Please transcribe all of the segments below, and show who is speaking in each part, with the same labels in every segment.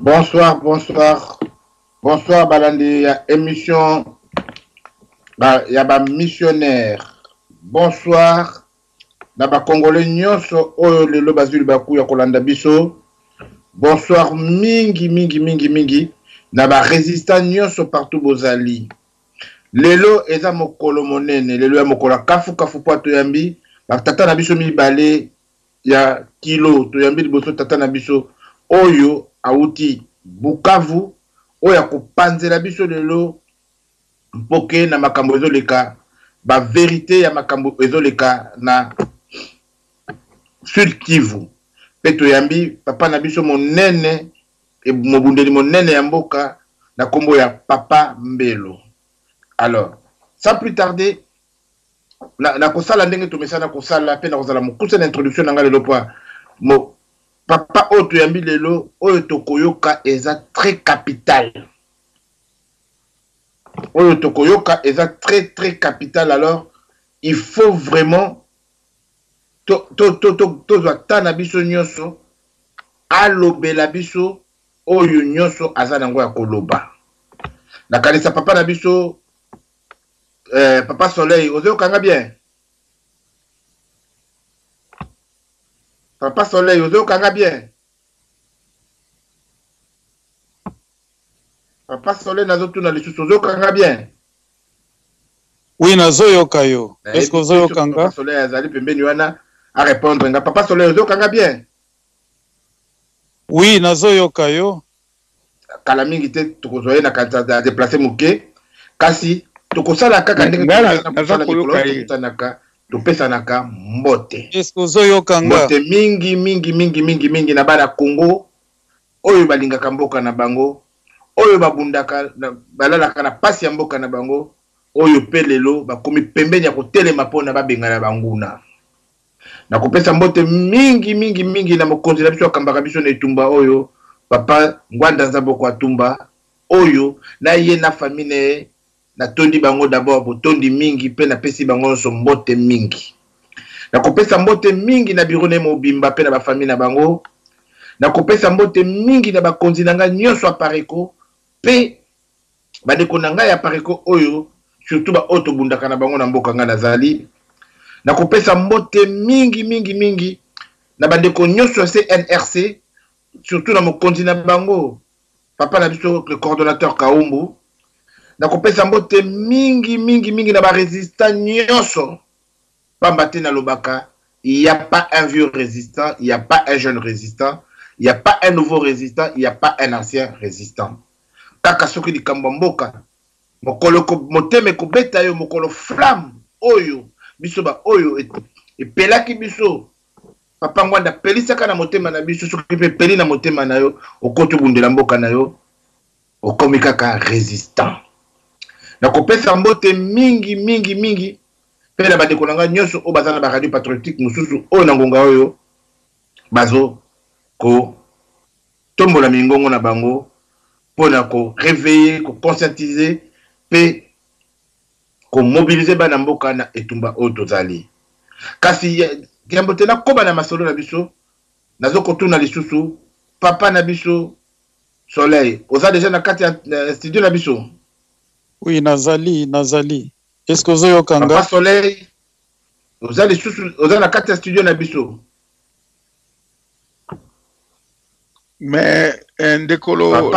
Speaker 1: Bonsoir, bonsoir. Bonsoir, Balandi. Il y a émission, il y a missionnaire. Bonsoir. Naba Congolais nyonso oyo lelo bazuli baku ya kolanda biso. Bonsoir mingi. Naba résistant nyonso partout bozali. Lelo eza mokolo monene, lelo ya mokolo kafu po to yambi. Ba tata na biso mibale ya kilo to yambi liboso tata na biso oyo auti Bukavu oya kopanzela biso lelo mpoke na makambo ezoleka ba vérité ya makambo ezoleka na Sud Kivu peto yambi papa na biso monene e mobundeli monene ya mboka na kombo ya Papa Mbelo. Alors sans plus tarder na kosala ndenge to mesana kosala pe na kozala mokuse na introduction na ngale lopa mo Papa Oto Yambi lelo oyo tokoyoka eza très capital. Oyo tokoyoka eza très capital. Alors il faut vraiment to tana biso nyonso alobela biso oyo nyonso aza nango ya koloba. Na kanisa papa na biso Papa Soleil ozokanga bien. Papa Soleil, ozokanga bien. Papa Soleil nazotuna lisusu ozokanga bien.
Speaker 2: Oui, nazoyoka yo. Est-ce que ozokanga?
Speaker 1: Papa Soleil azali pembeni wana a répondre nga. Papa Soleil ozokanga bien.
Speaker 2: Oui, nazoyoka yo.
Speaker 1: Kala mingi te tokozoye na kanta da déplacer muke. Kasi tokosala kaka ndenge topesanaka mbote.
Speaker 2: Est-ce que ozoyokanga?
Speaker 1: Mbote mingi na bana Congo oyo balingaka mboka na bango oyo babundaka balalaka na pasi ya mboka na bango oyo pelelo bakomi pembeni ya kotelema pona babenga na banguna na kopesa mbote mingi na mokonzi na biso akambaka biso na etumba oyo Papa Ngwanda Nzaboko atumba oyo na ye na famille na tondi bango d'abord botondi mingi pe na pesi bango so mbote mingi na kopesa mbote mingi na birone mobimba pe na ba famille na bango na kopesa mbote mingi na bakonzi na nga nyonso apareko pe badeko na nga ya apareko oyo surtout ba oto bundaka na bango na mboka nga nazali na kopesa mbote mingi na bandeko nyonso ya CNRC surtout na mokonzi na bango papa na biso le coordonnateur Kaumbu na kopesa mbote mingi na ba résistant nyonso pambate na lobaka. Il n'y a pas un vieux résistant, il n'y a pas un jeune résistant, il n'y a pas un nouveau résistant, il n'y a pas un ancien résistant. Kaka soki likambo mboka mokolo ko moteme ko beta yo mokolo flamme oyo biso ba oyo et pelaki biso papa Ngwanda pelisaka na motema na biso soki pe peli na motema na yo okoto bundela mboka na yo okomi kaka résistant. Na kopesa mbote mingi pe na bandeko nanga nyonso o bazana ba radio patriotique mususu o na ngonga oyo bazo ko tombola mingongo na bango pona ko réveiller ko conscientiser pe ko mobiliser bana mboka na etumba o tozali kasi yambote na koba na masolo na biso nazo ko tuna lisusu papa na biso Soleil oza déjà na kati ya studio na biso.
Speaker 2: Oui, nazali. Est-ce que ozoyokanga?
Speaker 1: Papa Soleil ozali susu ozana kati ya studio na biso.
Speaker 3: Mais ndekolo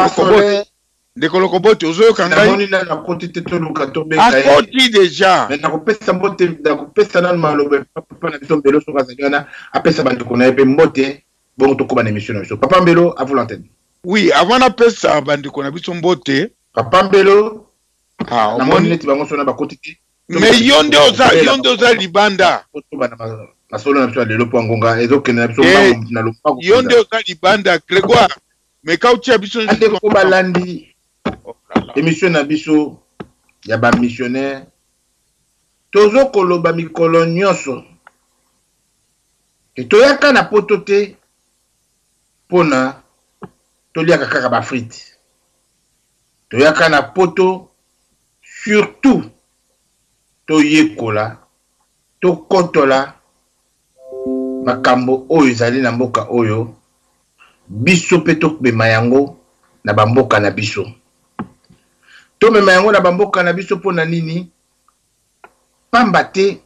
Speaker 3: Koboti ozoyokanga
Speaker 1: na moni na kotite to luka to beka
Speaker 3: akoti déjà
Speaker 1: mais na kopesa mbote na kopesa na malobe papa na biso Mbelo soka zana apesa bandeko na ebe mbote bon to koba na émission na biso. Papa Mbelo à vous l'antenne.
Speaker 3: Oui, avant na pesa bandeko na biso mbote
Speaker 1: Papa Mbelo
Speaker 3: na moni
Speaker 1: neti bango sona ba kotite
Speaker 3: mais yonde oza libanda
Speaker 1: na solo na biso lelo po ngonga ezokende na biso na lopako
Speaker 3: yonde oza libanda Grégoire mais kautia biso
Speaker 1: ande ko balandi émission na biso ya ba missionnaire tozo koloba mikolo nyonso toyaka na poto te pona toliaka kaka ba frite toyaka na poto surtout toyekola tokotola makambo oyo ezali na mboka oyo biso pe tokbema yango na bamboka na biso. To mema yango na bamboka na biso pona nini? Pamba te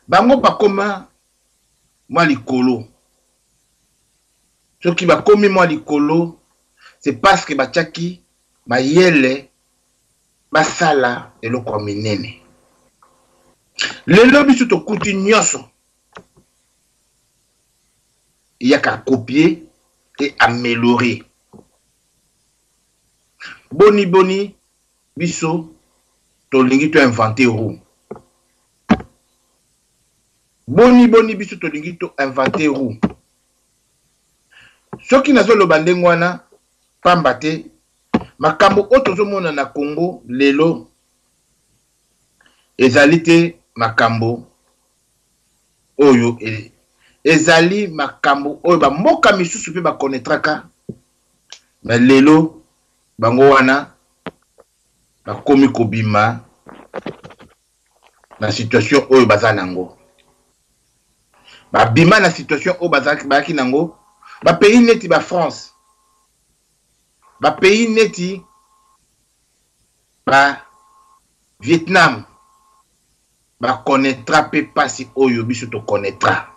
Speaker 1: bango bakoma mwa likolo. Soki bakomi mwa likolo, c'est parce que batiaki mayele basala eloko minene. Lelo biso tokuti nyonso yaka copier et améliorer. Boni biso tolingi to inventer roue. Boni biso tolingi to inventer roue. Soki nazo loba ndenge wana pamba te makambo otozomona na Congo lelo ezali te makambo oyo ezali makambo oyo ba mboka misusu pe ba connaîtraka mais lelo bango wana bakomi kobima na situation oyo baza nango. Babima na situation oyo bazaki nango. Ba pays neti ba France, ba pays neti ba Vietnam, ba connaîtra pe pasi oyo biso to connaîtra.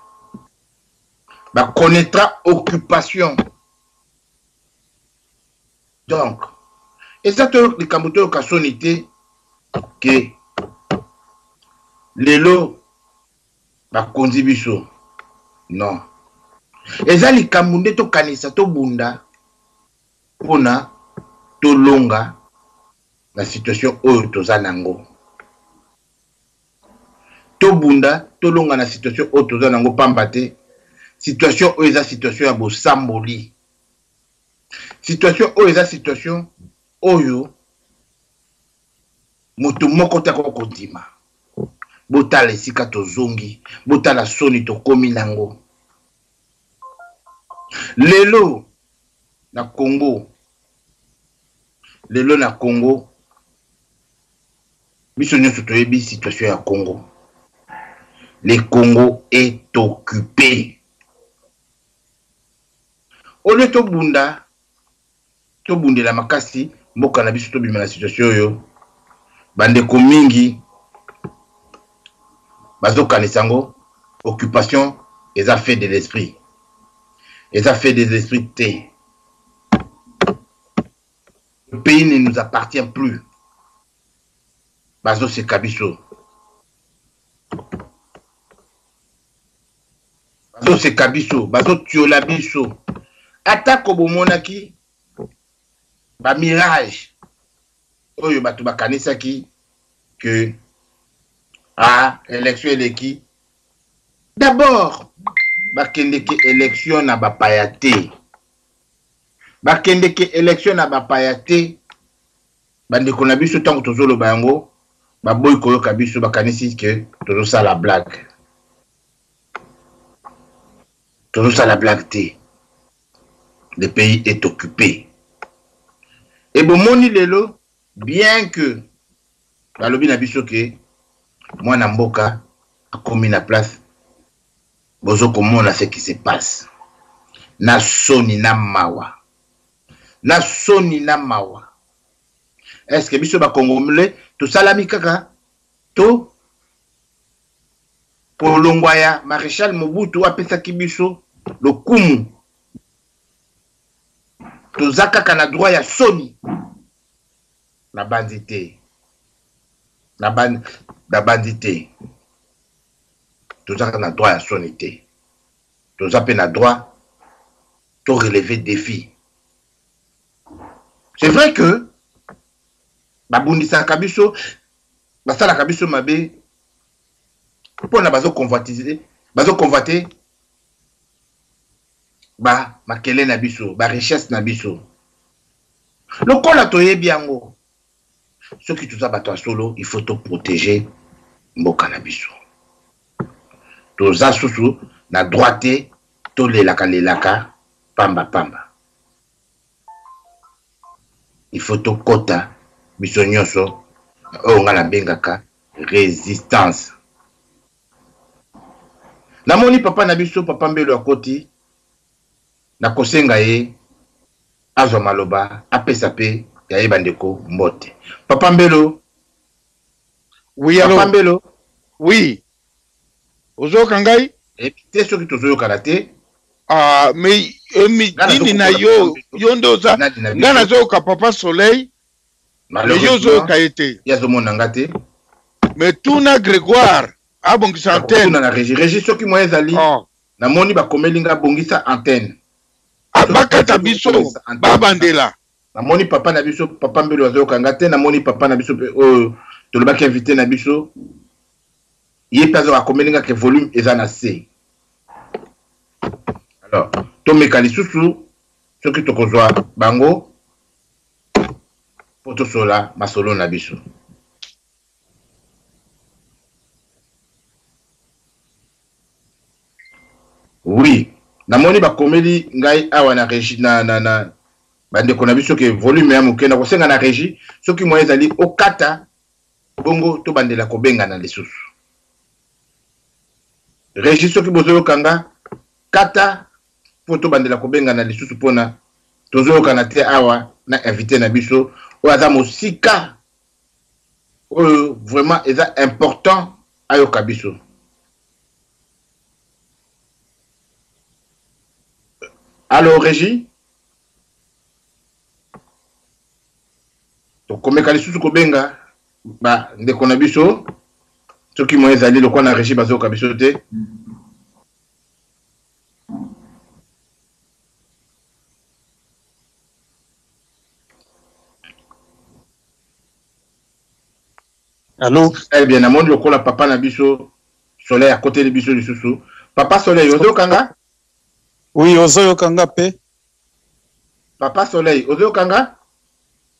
Speaker 1: Ba connaîtra occupation. Donc, et ça to le kambuto kasonité que lelo ba konzi biso. Non. Ezali kamunde to kanisa to bunda pona to longa la situation oyo toza nango. To bunda to longa na situation oyo toza nango pamba te situation oyo eza situation ya bosamboli. Situation oyo eza situation oyo moto moko tako kondima. Botala esika tozongi, botala soni tokomi nango. Lelo na Congo, biso nyonso toyebi situation ya Congo. Le Congo est occupé. Ole to bundela makasi mboka na biso to bima na situation oyo. Bandeko mingi bazo kanisango occupation eza fait de l'esprit. Et ça fait des esprits T. Le pays ne nous appartient plus. Bazo se kabiso. Bazo se kabiso. Bazo tiola biso. Attaque au monaki. Ba mirage. Oyo batu bakanisa ki. Que. Ah, élection eleki. D'abord. Bakendeke élection na bapayate. Bakendeke élection na bapayate. Bandeko na biso tango tozolo bango. Baboy koyoka biso bakanisi ke tozo sa la blague. Tozo sa la blague te. Le pays est occupé. Et bon moni lelo, bien que balobi na biso ke moi na mboka a komi na place. Bozo komona ce qui se passe. Na soni na mawa. Na soni na mawa. Est-ce que biso ba kongomle to salami kaka to pour longwaya Maréchal Mobutu apesa kibiso le kumu. To zakaka na droit ya soni. La bandité. La bandité. Tout ça na droit à sonité. Tout ça na droit de relever défi. C'est vrai que babundisa kabiso basala kabiso mabe pour na bazo convoitiser ba makele na biso ba richesse na biso. Le kola toyebi yango. Ce qui tout ça bato solo, il faut te protéger mboka na biso. Toza susu na droite to lelaka pamba. Il faut to kota biso nyonso o ngala bengaka résistance. Na moni papa na biso papa mbelo akoti na kosenga ye azwa maloba apesa pe ya yebandeko mbote. Papa Mbelo.
Speaker 3: Oui,
Speaker 1: Papa
Speaker 3: alors.
Speaker 1: Mbelo.
Speaker 3: Oui. Ozo kangai?
Speaker 1: Te soki tozoyo karate.
Speaker 3: Ah, mais nini na yo ndoza ngana zo ka Papa Soleil. Mais yo zo ka été.
Speaker 1: Yazo mona ngate.
Speaker 3: Mais tuna Grégoire abongisa antenne.
Speaker 1: Tuna na régie soki moye zali. Na moni ba komelinga bongisa antenne.
Speaker 3: Abakata biso babandela.
Speaker 1: Na moni papa na biso Papa Mbelo azo kangate na moni papa na biso tolobaki invité na biso. Yé pas à combien que volume est en assez. Alors, ton mécanisme sous ce qui te conçoit bango pour tout cela, ma solo na biso. Oui, na moni ba komeli ngai awa na régie na bande kona biso ke volume ya muke na kosenga na régie soki moye zali okata bongo to bandela ko benga na lisusu. Régie soki bozo kanga kata poto bandela ko benga na lisusu pona tozo kana te awa na invité na biso o aza mosika o vraiment eza important ayo kabiso. Allô Régie? To komeka lisusu ko benga ba ndeko na biso soki moye zali lokwa na Régie bazo kabiso te.
Speaker 2: Allô?
Speaker 1: Eh bien, na monde lokola papa na biso Soleil à côté de biso lisusu. Papa Soleil, ozo kanga?
Speaker 2: Oui, ozo kanga pe.
Speaker 1: Papa Soleil, ozo kanga?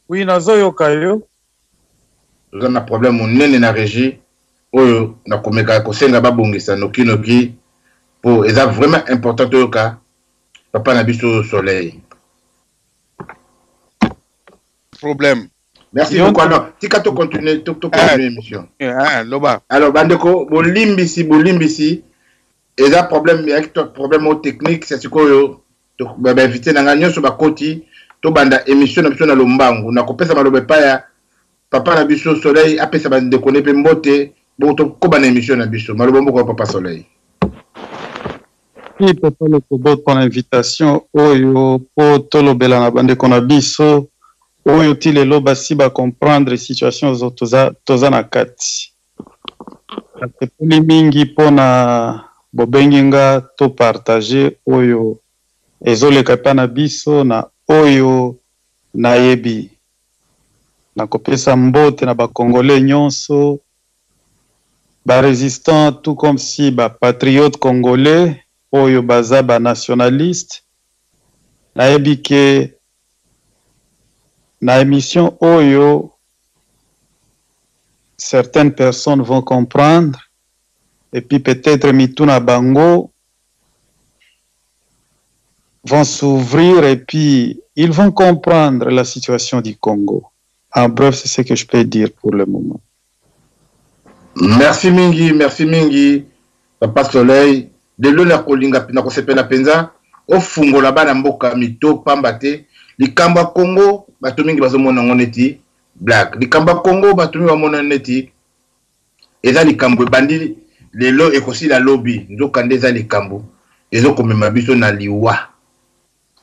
Speaker 2: Oui, nazo kayo.
Speaker 1: Ozo na problème monene na Régie. Oyo na komeka ko senga babongisa noki pour eza vraiment important to ka papa na biso Soleil.
Speaker 3: Problème.
Speaker 1: Merci beaucoup. Alors, tika to continuer l'émission.
Speaker 3: Loba.
Speaker 1: Alors, bandeko, bolimbisi, eza problème avec problème technique, c'est ce que to ba invité na nganyo so ba koti to banda émission na biso na lombangu na kopesa malobe pa ya papa na biso Soleil apesa bandeko ne pe mbote bo to ko bana émission na biso malobe mboko papa Soleil.
Speaker 2: Oui, papa le kobo pour l'invitation oyo po tolobela na bandeko na biso oyo ti lelo basi ba comprendre situation zo toza na kati. Apepuli mingi pona bobenginga to partager oyo ezoleka pa na biso na oyo nayebi. Na kopesa mbote na ba Congolais nyonso ba résistant tout comme si ba patriote congolais oyo baza ba nationaliste nayebi ke na émission oyo certaines personnes vont comprendre et puis peut-être mituna bango vont s'ouvrir et puis ils vont comprendre la situation du Congo. En bref, c'est ce que je peux dire pour le moment.
Speaker 1: Merci mingi papa Soleil de l'honneur kolinga na kosepela penza o fungola bana mboka mito pambate likamba Congo bato mingi bazomona ngoneti black likamba Congo bato mingi bamona neti eza likambo ebandi lelo ekosi la lobby nzokande eza likambo ezokomema biso na liwa.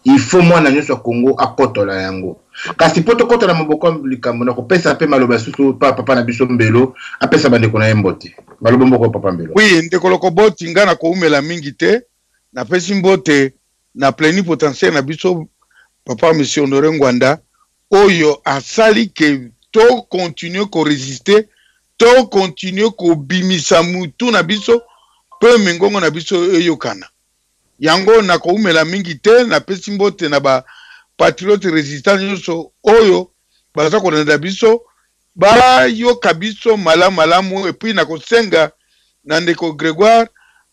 Speaker 1: Il faut moi na nyonso Congo akotola yango kasi poto kotola maboko likambo na kopesa pe maloba susu papa na biso Mbelo apesa bandeko na mbote maloba mboko papa Mbelo.
Speaker 3: Oui, ndeko lokoboti ngana ko umela mingi te na pesi mbote na plénipotentiaire na biso papa monsieur Honoré Ngwanda oyo asali ke to continuer ko résister to continuer ko bimisa mutu na biso pe mengongo na biso eyokana yango na ko umela mingi te na pesi mbote na ba patriote résistant nyonso oyo baza ko na biso ba yoka biso malamu et puis na ko senga na ndeko Grégoire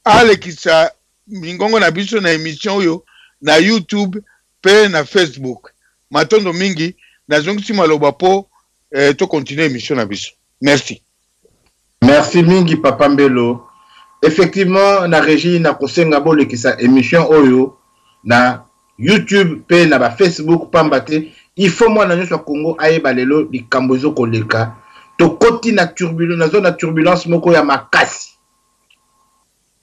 Speaker 3: alekisa mingongo na biso na émission oyo na YouTube pe na Facebook matondo mingi na zongisi maloba po to continuer émission na biso. Merci.
Speaker 1: Merci mingi papa Mbelo. Effectivement na régie na kosenga bolekisa émission oyo na YouTube pe na ba Facebook pambate il faut moi na sur Congo ayeba lelo likambo ezo koleka to koti na turbulence na zone na turbulence moko ya makasi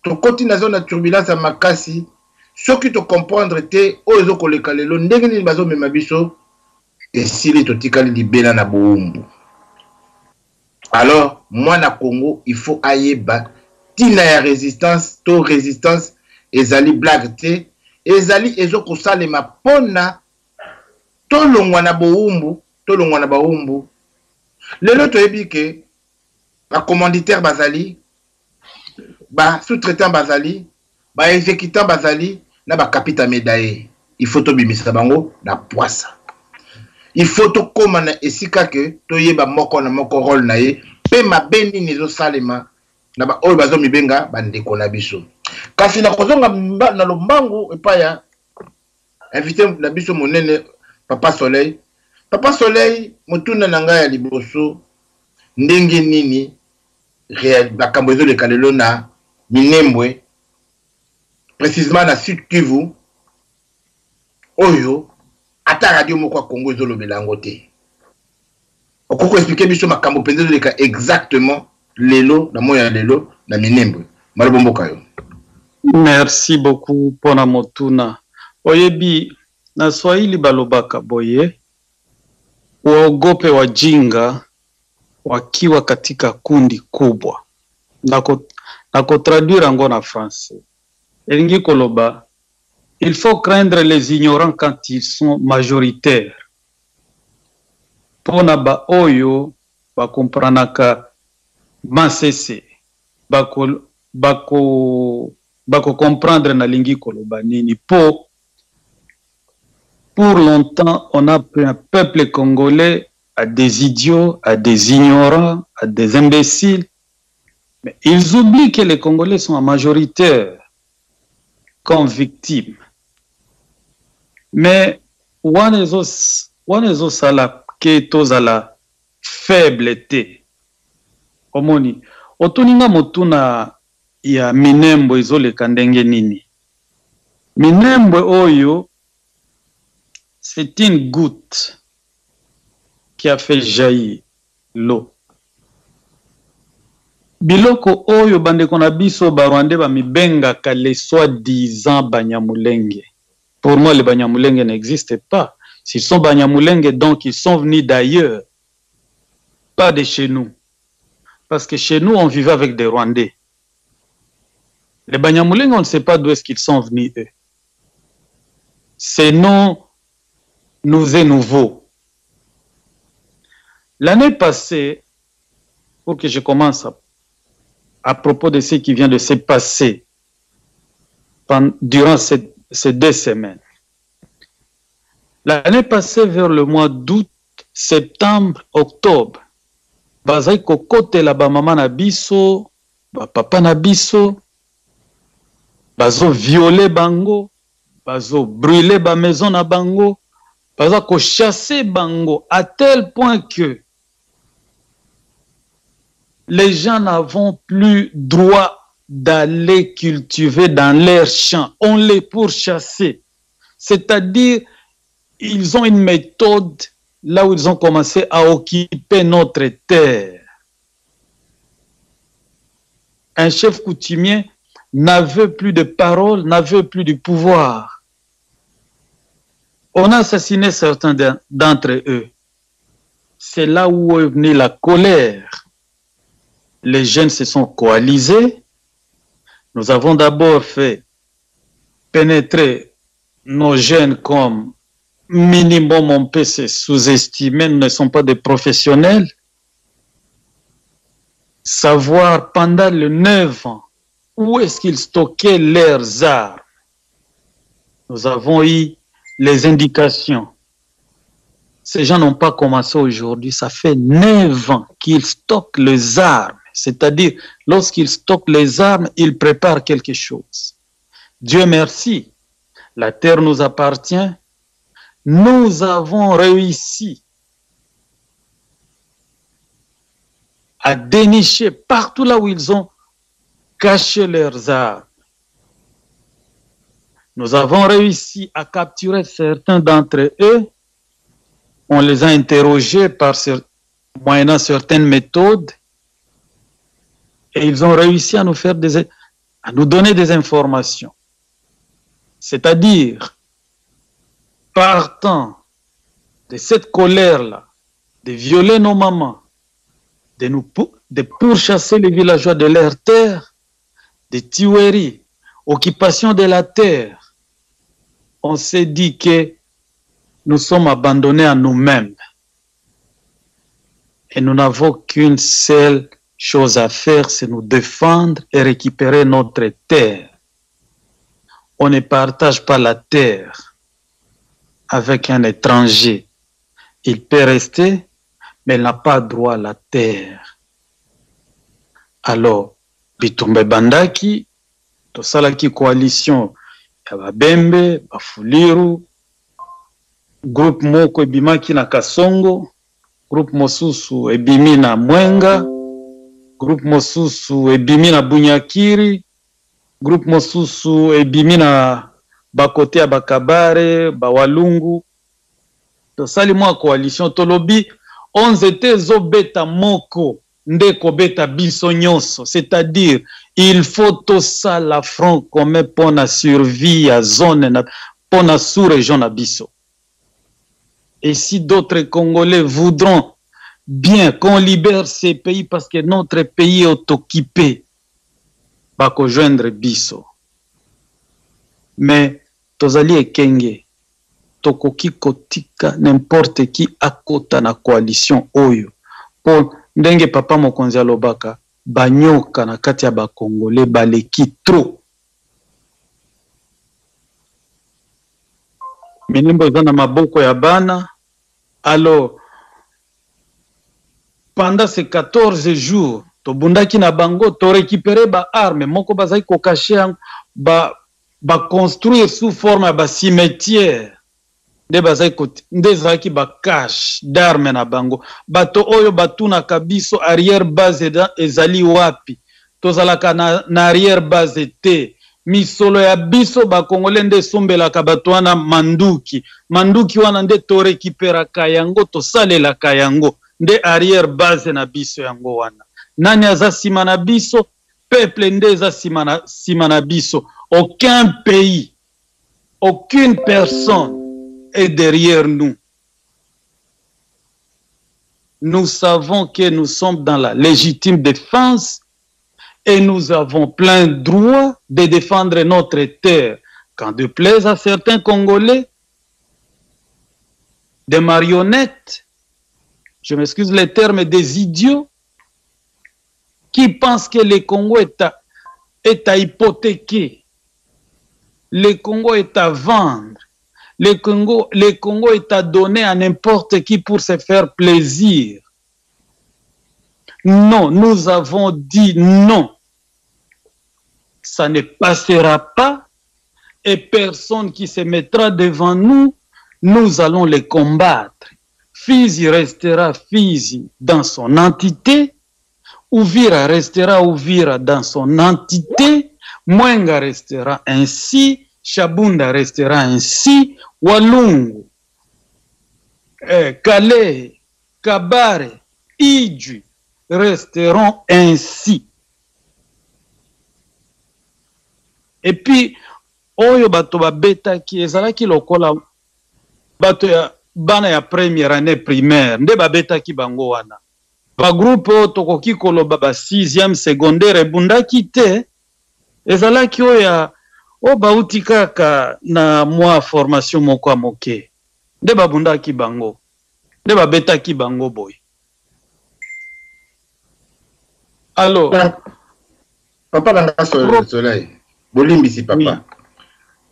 Speaker 1: to koti na zone na turbulence ya makasi soki to comprendre te o ezo koleka lelo ndenge ni bazo mema biso esili to tikali libela na boumbu. Alors moi na Congo il faut ayeba tina ya résistance to résistance ezali blague te ezali ezo kosalema pona tolongwa na boumbu lelo toyebi ke ba commanditaire bazali ba sous-traitant bazali ba exécutant bazali na ba capita médaillé il faut to bimisa bango na poisa il faut to koma na esika ke toyeba moko na moko rôle na ye pe mabeni nizo salema na ba oyo bazo mibenga bandeko na biso kasi na kozonga na lombangu epaya invité na biso monene Papa Soleil mutuna na ngai ya liboso ndenge nini bakambo ezo leka lelo na Minembwe précisément na Sud Kivu oyo ata radio moko ya Congo ezo lobela yango te okoko expliquer biso makambo penza ezo leka exactement lelo na moya lelo na Minembwe malobomboka yo.
Speaker 2: Merci beaucoup pona motuna oyebi na Swahili balobaka boye waogope wajinga wakiwa katika kundi kubwa na traduire yango na français elingi koloba il faut craindre les ignorants quand ils sont majoritaires pona ba oyo bakompranaka masese bako comprendre na lingi koloba nini pour longtemps, on a pris un peuple congolais à des idiots, à des ignorants, à des imbéciles. Mais ils oublient que les Congolais sont en majorité comme victimes. Mais, wanezo sala keto zala faiblete. Omoni, otuninga motuna ya Minembwe izole kandenge nini. Minembwe oyo, c'est une goutte qui a fait jaillir l'eau. Biloko oyo bandeko na biso barwande ba mibenga ka les soi-disant Banyamulenge. Pour moi, les Banyamulenge n'existent pas. S'ils sont Banyamulenge, donc ils sont venus d'ailleurs, pas de chez nous. Parce que chez nous, on vivait avec des Rwandais. Les Banyamulenge, on ne sait pas d'où est-ce qu'ils sont venus, eux. Ces noms nous est nouveau. L'année passée, pour que je commence à propos de ce qui vient de se passer durant ces 2 semaines. L'année passée, vers le mois d'août, septembre, octobre, bazai kokote la ba mama na biso, ba papa na biso, bazo violer bango, bazo brûler ba maison na bango, bazo ko chasser bango à tel point que les gens n'avons plus droit d'aller cultiver dans leurs champs. On les pourchassait. C'est-à-dire, ils ont une méthode là où ils ont commencé à occuper notre terre. Un chef coutumier n'avait plus de parole, n'avait plus de pouvoir. On a assassiné certains d'entre eux. C'est là où est venue la colère. Les jeunes se sont coalisés. Nous avons d'abord fait pénétrer nos jeunes comme minimum on peut se sous-estimer, nous ne sommes pas des professionnels. Savoir pendant les 9 ans où est-ce qu'ils stockaient leurs armes. Nous avons eu les indications. Ces gens n'ont pas commencé aujourd'hui, ça fait 9 ans qu'ils stockent les armes. C'est-à-dire, lorsqu'ils stockent les armes, ils préparent quelque chose. Dieu merci, la terre nous appartient. Nous avons réussi à dénicher partout là où ils ont caché leurs armes. Nous avons réussi à capturer certains d'entre eux. On les a interrogés moyennant certaines méthodes et ils ont réussi à nous donner des informations. C'est-à-dire, partant de cette colère-là, de violer nos mamans, de pourchasser les villageois de leurs terres, de tueries, occupation de la terre, on s'est dit que nous sommes abandonnés à nous-mêmes. Et nous n'avons qu'une seule chose à faire, c'est nous défendre et récupérer notre terre. On ne partage pas la terre avec un étranger. Il peut rester, mais il n'a pas droit à la terre. Alors, Bitumba Bandaki, tosalaki coalition ya Babembe, Bafuliru, groupe moko ebimaki na Kasongo, groupe mosusu ebimi na Mwenga, groupe mosusu ebimi na Bunyakiri, groupe mosusu ebimi na bakote ya Bakabare, Bawalungu. Tosali mwa coalition tolobi 11 te zobeta moko ndeko beta biso nyonso, c'est-à-dire il faut tosala front commun pour la survie à zone pour la sous-région na biso. Et si d'autres Congolais voudront bien qu'on libère ces pays parce que notre pays est occupé, bako joindre biso. Mais tozali ekenge tokoki kotika n'importe qui akota na coalition oyo pour ndenge papa mokonzi alobaka banyoka na kati ya bakongole baleki trop. Minimbo eza na maboko ya bana. Alors pendant ces 14 jours tobundaki na bango to récupérer ba armes moko bazai ko cacher ba construire sous forme ya ba cimetière nde bazai ko ndezaki ba cache d'armes na bango bato oyo batuna kabiso arrière base ezali wapi tozalaka na arrière base te misolo ya biso ba Congolais nde sombelaka bato wana manduki wana nde to récupéraka yango to salelaka yango nde arrière base na biso yango wana. Nani aza sima na biso? Peuple nde aza sima na biso. Aucun pays, aucune personne est derrière nous. Nous savons que nous sommes dans la légitime défense et nous avons plein droit de défendre notre terre. Quand de plaise à certains Congolais, des marionnettes, je m'excuse les termes, des idiots qui pensent que le Congo est à hypothéquer, le Congo est à vendre, le Congo est à donner à n'importe qui pour se faire plaisir. Non, nous avons dit non. Ça ne passera pas et personne qui se mettra devant nous, nous allons les combattre. Fizi restera Fizi dans son entité, Uvira restera Uvira dans son entité, Mwenga restera ainsi, Shabunda restera ainsi, Walungu, Kale, Kabare, Iju resteront ainsi. Et puis, oyo bato babeta ki ezalaki lokola bato ya bana ya première année primaire nde babetaki bango wana ba groupe oyo tokoki koloba ba 6e secondaire ebundaki te ezalaki oyo o bauti kaka na mwa formation moko ya moke nde babundaki bango nde babetaki bango boye. Alors
Speaker 1: papa nanga soleil bolimbisi papa oui.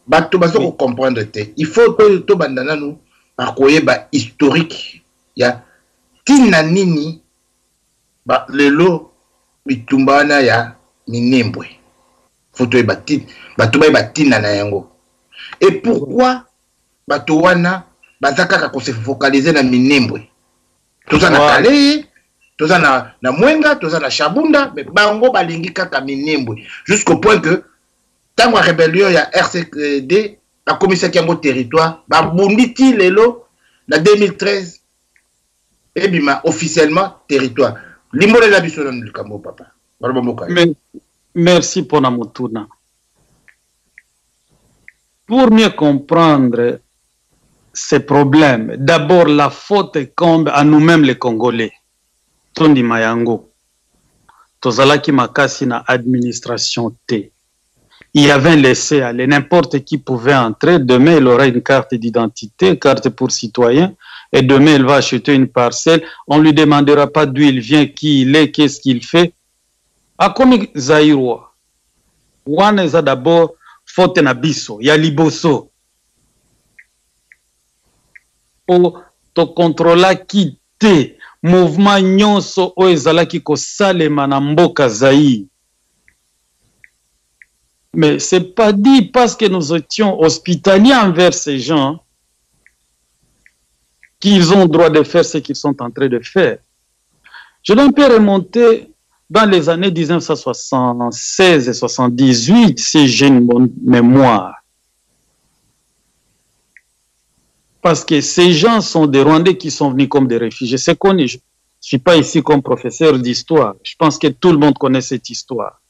Speaker 1: Bato baso oui. Comprendre te il faut to bandana nous akoyeba historique ya tina nini ba lelo bitumbana ya Minembwe foto yeba bato ba tina na yango et pourquoi bato wana bazaka ko se focaliser na Minembwe toza na Kale toza na Mwenga toza na Shabunda mais bango balingi kaka Minembwe jusqu'au point que Tango rébellion ya RCD, la commission qui a un territoire, ba bunditi lelo, la 2013, et bima officiellement territoire. Limole la biso dans le Cambo, papa.
Speaker 2: Merci pour Namutuna. Pour mieux comprendre ces problèmes, d'abord la faute incombe à nous-mêmes les Congolais. Tondi Mayango. Tozalaki makasi na administration T. Il y avait un laisser-aller. N'importe qui pouvait entrer. Demain, il aura une carte d'identité, carte pour citoyen. Et demain, il va acheter une parcelle. On ne lui demandera pas d'où il vient, qui il est, qu'est-ce qu'il fait. A comme Zaïroa. Wana eza d'abord faute na biso, ya liboso. O to contrôla qui te mouvement nyonso o ezalaki ko salema na mboka Zaïre. Mais c'est pas dit parce que nous étions hospitaliers envers ces gens qu'ils ont le droit de faire ce qu'ils sont en train de faire. Je dois un peu remonter dans les années 1976 et 78, si j'ai une bonne mémoire. Parce que ces gens sont des Rwandais qui sont venus comme des réfugiés. C'est connu. Je ne suis pas ici comme professeur d'histoire. Je pense que tout le monde connaît cette histoire.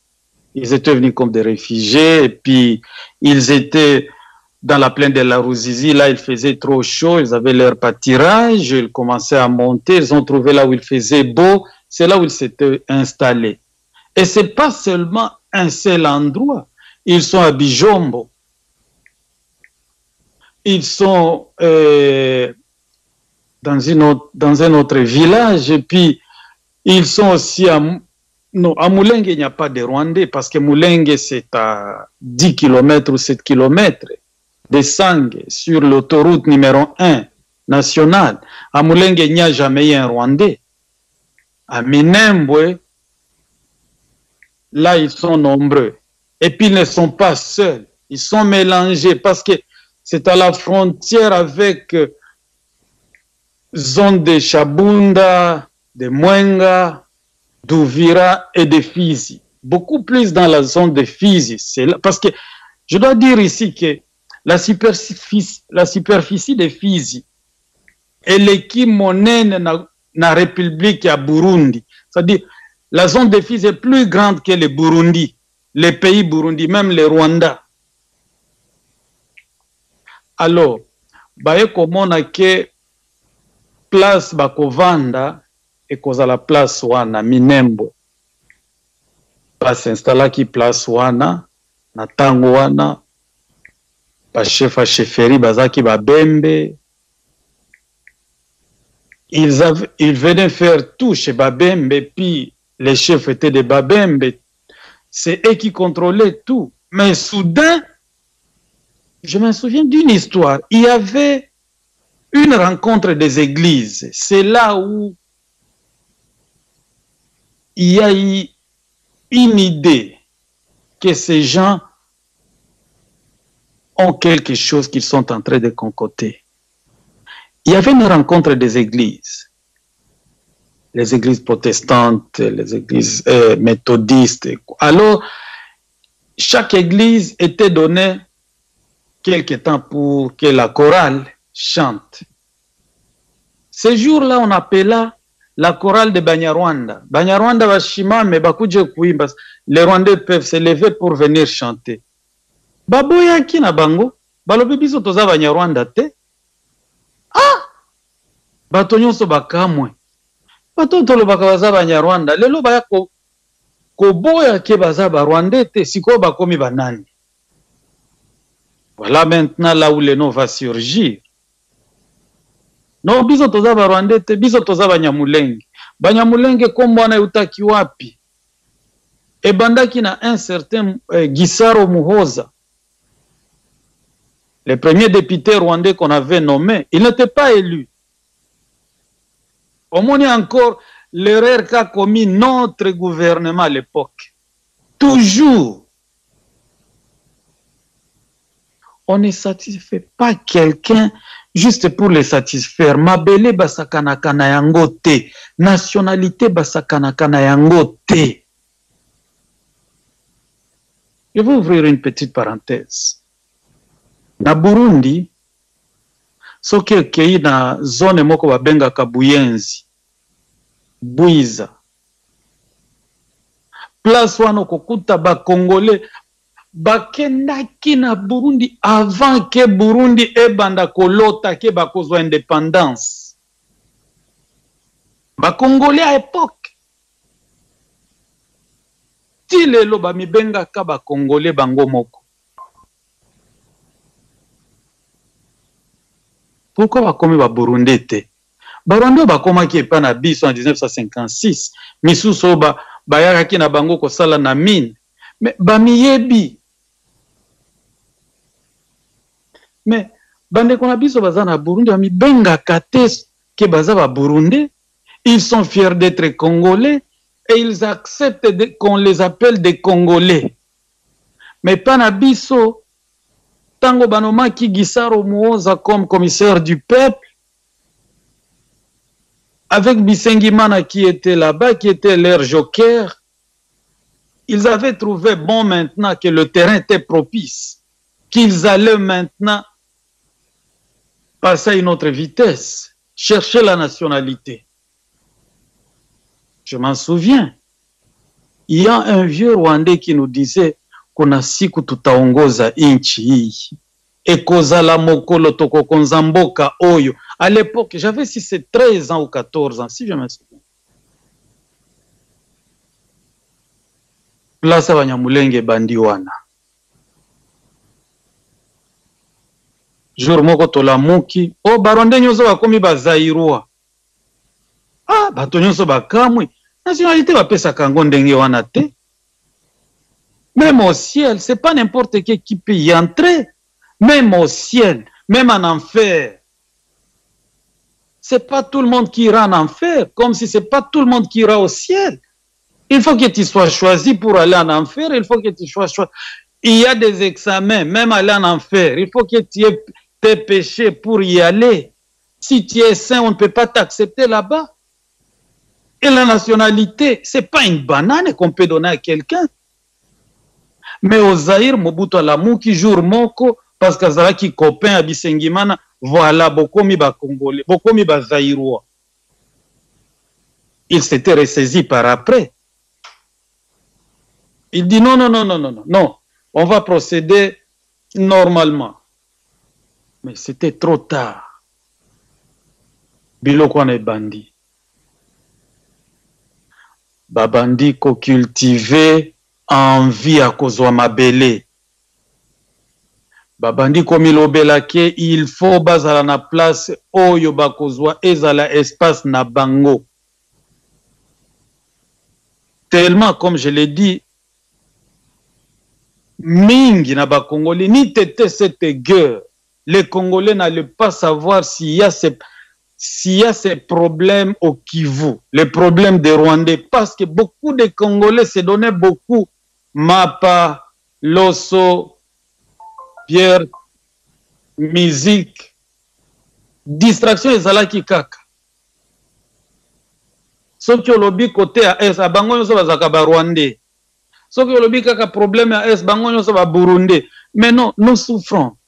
Speaker 2: Ils étaient venus comme des réfugiés et puis ils étaient dans la plaine de la Ruzizi. Là, il faisait trop chaud. Ils avaient leur pâturage. Ils commençaient à monter. Ils ont trouvé là où il faisait beau. C'est là où ils s'étaient installés. Et ce n'est pas seulement un seul endroit. Ils sont à Bijombo. Ils sont dans un autre village. Et puis, ils sont aussi à Moulengue, il n'y a pas de Rwandais parce que Moulengue, c'est à 10 km ou 7 km de Sangue sur l'autoroute numéro 1 nationale. À Moulengue, il n'y a jamais eu un Rwandais. À Minembwe, là, ils sont nombreux. Et puis, ils ne sont pas seuls. Ils sont mélangés parce que c'est à la frontière avec zone de Chabunda, de Mwenga, d'Ouvira et de Fizi. Beaucoup plus dans la zone de Fizi. C'est là, parce que je dois dire ici que la superficie de Fizi est l'équipe monnaie dans la République à Burundi. C'est-à-dire, la zone de Fizi est plus grande que le Burundi, les pays Burundi, même le Rwanda. Alors, baye komona ke place bakovanda et koza la place wana Minembwe. Ba s'installa ki place wana na tango wana ba chef a chefferie bazaki ba Bembe. Ils venaient faire tout chez Babembe, puis les chefs étaient des Babembe. C'est eux qui contrôlaient tout. Mais soudain, je me souviens d'une histoire. Il y avait une rencontre des églises. C'est là où il y a eu une idée que ces gens ont quelque chose qu'ils sont en train de concocter. Il y avait une rencontre des églises. Les églises protestantes, les églises méthodistes. Alors, chaque église était donnée quelque temps pour que la chorale chante. Ce jour-là, on appela la chorale de Banyarwanda. Banyarwanda bashimame bakuje kuimba. Les Rwandais peuvent se lever pour venir chanter. Baboya ki na bango, balobi biso toza Banyarwanda te. Ah! Bato nyonso bakamwe. Bato tolobaka baza Banyarwanda. Lelo baya koboya ke baza Rwandais te, siko bakomi banani. Voilà maintenant là où le nom va surgir. Non, biso toza Rwandais te, biso toza Banyamulenge. Banyamulenge kombwana utaki wapi. Et bandaki na un certain Gisaro Muhoza. Le premier député rwandais qu'on avait nommé, il n'était pas élu. Au moins, il y a encore l'erreur qu'a commis notre gouvernement à l'époque. Toujours. On ne satisfait pas quelqu'un juste pour le satisfaire. Mabele basakana kana yango te. Nationalité basakana kana yango te. Je vais ouvrir une petite parenthèse. Na Burundi, soki okei na zone moko babengaka Buyenzi, Bwiza. Place wana okokuta ba-Congolais bakendaki na Burundi avant que Burundi ebanda kolota ke bakozwa indépendance. Ba-Congolais à époque. Ti lelo bamibengaka ba-Congolais bango moko. Pourquoi bakomi ba-Burundais te? Barundi bakomaki epa na biso en 1956. Misusu bayakaki na bango kosala na mine. Mais bamiyebi. Mais bandeko na biso baza na Burundi bamibengaka te ke baza ba Burundais. Ils sont fiers d'être Congolais et ils acceptent qu'on les appelle des Congolais. Mais pas na biso, tango banomaki Gisaro Muoza comme commissaire du peuple, avec Bisengimana qui était là-bas, qui était leur joker, ils avaient trouvé bon maintenant que le terrain était propice, qu'ils allaient maintenant passer à une autre vitesse, chercher la nationalité. Je m'en souviens. Il y a un vieux Rwandais qui nous disait kuna siku tutaongoza inchi hii. Ekozala mokolo tokokonza mboka oyo. À l'époque, j'avais si c'est 13 ans ou 14 ans, si je me souviens. Place Banyamulenge bandi wana. Jour moko tolamuki, oh baronde nyoso bakomi bazairua. Ah, bato nyonso bakamwi. Nationalité bapesaka ngo ndenge wana te. Même au ciel, c'est pas n'importe qui peut y entrer. Même au ciel, même en enfer. C'est pas tout le monde qui ira en enfer, comme si c'est pas tout le monde qui ira au ciel. Il faut que tu sois choisi pour aller en enfer, il faut que tu sois choisi. Il y a des examens, même aller en enfer. Il faut que tu aies tes péchés pour y aller. Si tu es saint, on ne peut pas t'accepter là-bas. Et la nationalité, ce n'est pas une banane qu'on peut donner à quelqu'un. Mais au Zaïre, Mobutu Alamuki, jour moko, parce que Zalaki copain à Bisengimana, voilà, Bokomi ba Congolais, Bokomi ba Zaïrois. Il s'était ressaisi par après. Il dit non, non, on va procéder normalement. Mais c'était trop tard. Biloko na bandi. Babandi ko cultiver envie à kozwa mabele. Babandi ko milobela ke il faut bazala na place oyo bakozwa ezala espace na bango. Tellement, comme je l'ai dit, mingi na ba Congolais ni tete cette guerre. Les Congolais n'allaient pas savoir s'il y a ces problèmes au Kivu, les problèmes des Rwandais, parce que beaucoup de Congolais se donnaient beaucoup. Mapa, Loso, Pierre, musique, distraction et zalaki kaka. Soki olobi côté à est, abango nyonso bazaka ba Rwandais. Soki olobi kaka problème à est, bango nyonso ba Burundais. Mais non, nous souffrons.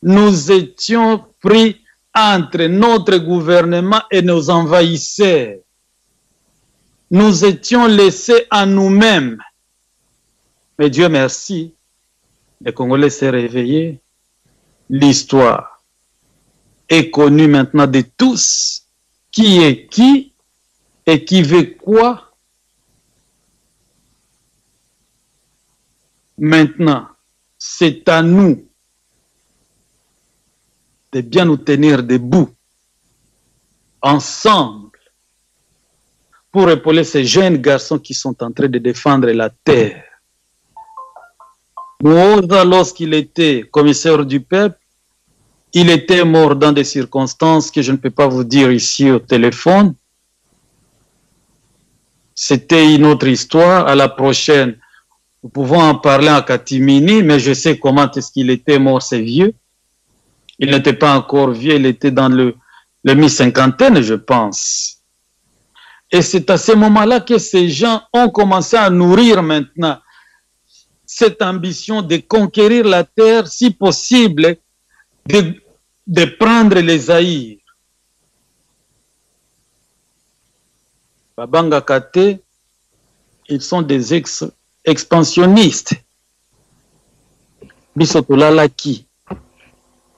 Speaker 2: Nous étions pris entre notre gouvernement et nos envahisseurs. Nous étions laissés à nous-mêmes. Mais Dieu merci, les Congolais s'est réveillé. L'histoire est connue maintenant de tous. Qui est qui et qui veut quoi. Maintenant, c'est à nous de bien nous tenir debout, ensemble, pour épauler ces jeunes garçons qui sont en train de défendre la terre. Muoza, lorsqu'il était commissaire du peuple, il était mort dans des circonstances que je ne peux pas vous dire ici au téléphone. C'était une autre histoire. À la prochaine, nous pouvons en parler en catimini, mais je sais comment est-ce qu'il était mort, c'est vieux. Il n'était pas encore vieux, il était dans le mi-cinquantaine, je pense. Et c'est à ce moment-là que ces gens ont commencé à nourrir maintenant cette ambition de conquérir la terre, si possible, de prendre les Zaïre. Babanga Kate, ils sont des expansionnistes. Bisotolala qui?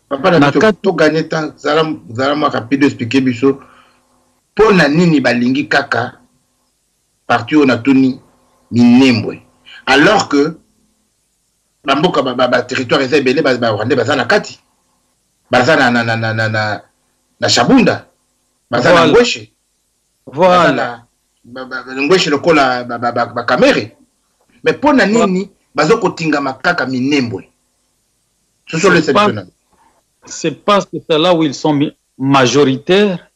Speaker 1: Papa, tu gagné tant, Zalama rapide expliquer biso. Pour na nini balingi kaka, parti on a tuni minembwe. Alors que, bamboka territoire est belé, rwandais bazana kati. Bazana na Shabunda. Bazana ngweshe.
Speaker 2: Voilà.
Speaker 1: Ngweshe lokola kamere. Mais pour na nini, bazoko tinga makaka minembwe. Ce sont les sélectionneurs.
Speaker 2: C'est parce que c'est là où ils sont majoritaires.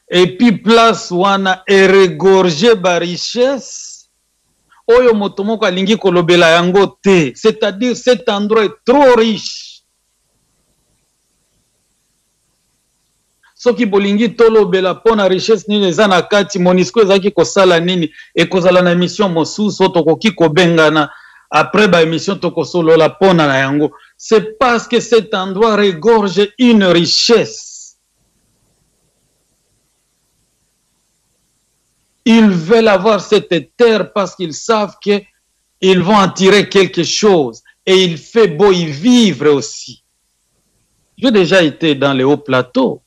Speaker 2: Et puis place wana regorgé ba richesse. Oyo motomoko alingi kolobela yango te. C'est-à-dire cet endroit est trop riche. Soki bolingi tolobela pona richesse nini eza na kati Monisco ezaki kosala nini et kozala na émission mosusu tokoki kobengana après ba émission tokosolola pona na yango. C'est parce que cet endroit regorge une richesse. Ils veulent avoir cette terre parce qu'ils savent qu'ils vont en tirer quelque chose. Et il fait beau y vivre aussi. J'ai déjà été dans les hauts plateaux.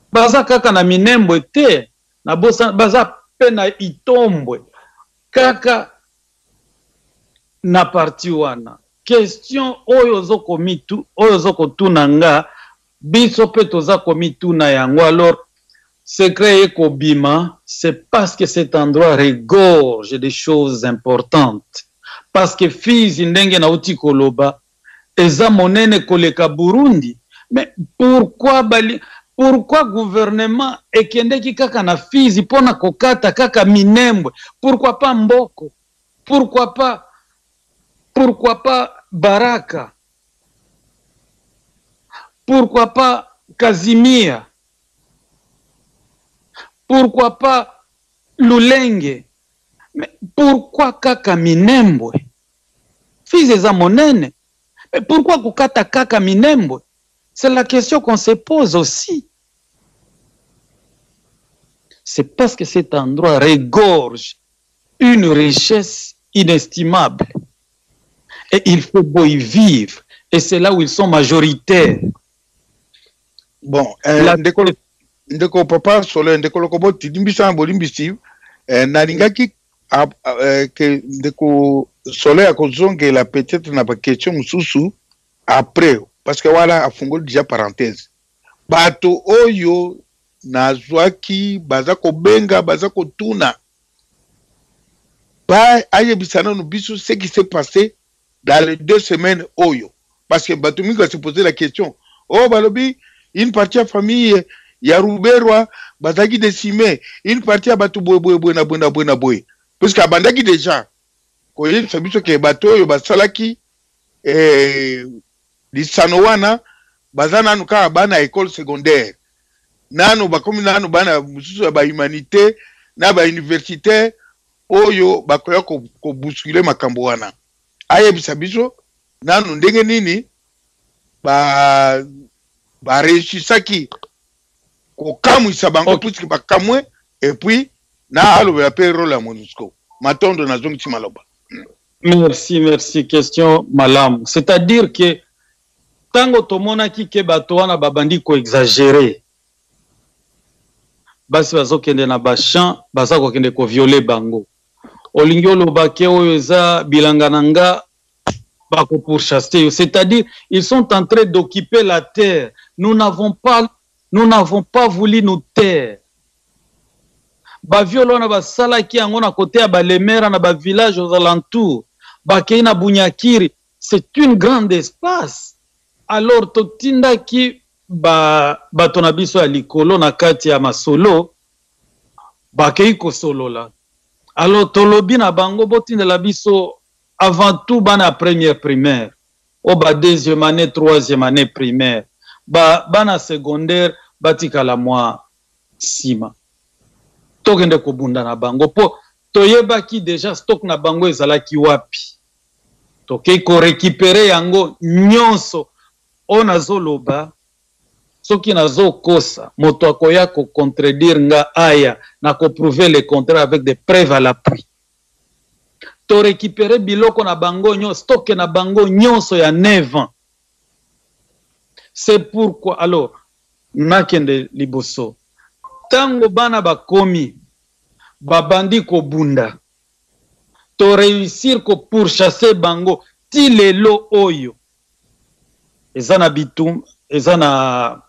Speaker 2: Baza kaka na minembwe te. Na bosa, baza pe na itombwe. Kaka na parti wana. Question oyo zoko mitu, oyo zoko tunanga, biso pe toza komitu na yango. Alors, secret ekobima, c'est parce que cet endroit regorge des choses importantes. Parce que Fizi ndenge na uti koloba, eza monene koleka Burundi. Mais pourquoi gouvernement ekendeki kaka na Fizi pona kokata kaka Minembwe? Pourquoi pas Mboko? Pourquoi pas Baraka? Pourquoi pas Kazimia? Pourquoi pas Lulenge? Mais pourquoi kaka Minembwe? Fizi eza monene. Mais pourquoi kukata kaka Minembwe? C'est la question qu'on se pose aussi. C'est parce que cet endroit regorge une richesse inestimable. Et il faut beau y vivre. Et c'est là où ils sont majoritaires.
Speaker 3: Bon, ndeko papa solo ndeko kobo tidimbisa bolimbisi nalingaki que ndeko solo ya kozongela peut-être na ba question mususu après parce que voilà afungoli déjà parenthèse bato oyo nazwaki baza kobenga baza kotuna ba ayebisana no biso ce qui s'est passé dans les 2 semaines oyo parce que bato mingi se poser la question oh balobi une partie de famille ya Ruberwa bazaki décimé une partie ya bato boye na boye parce que abandaki déjà koye sabiso ke bato oyo basalaki lisano wana bazana nuka bana école secondaire nano bakomi nano bana mususu ya ba humanité na ba universitaire oyo bakoya ko bousculer makambo wana ayebisa biso nano ndenge nini ba réussissaki ko kamwisa bango puisque bakamwe et puis na alobela pe rôle ya Monusco matondo na zongi maloba.
Speaker 2: Merci question malam. C'est-à-dire que tango tomonaki ke bato wana babandi ko exagérer basi bazokende na bachamp baza kokende ko violer bango olingi oloba ke oyo eza bilanga nanga bako pourchasser, c'est-à-dire ils sont en train d'occuper la terre. Nous n'avons pas voulu nous taire. Ba violo na basala ki yango na côté ya balemera na ba village aux alentours bakei na Bunyakiri, c'est une grande espace. Alors totinda ki bato na biso ya likolo na kati ya masolo bakei ko solola. Alors tolobi na bango botindela biso avant tout bana première primaire, o ba deuxième année, troisième année primaire, bana secondaire batika la moi sima. tokende kobunda na bango po toyebaki déjà stock na bango ezalaki wapi tokei ko récupérer yango nyonso ona zoloba soki nazo kosa moto akoya ko contredire nga aya na ko prouver le contraire avec des preuves à l'appui to récupérer biloko na bango nyonso stock na bango nyonso ya 9 ans. C'est pourquoi alors nakende liboso tango bana bakomi babandi ko bunda to réussir ko pourchasser bango ti lelo oyo ezana bitum ezana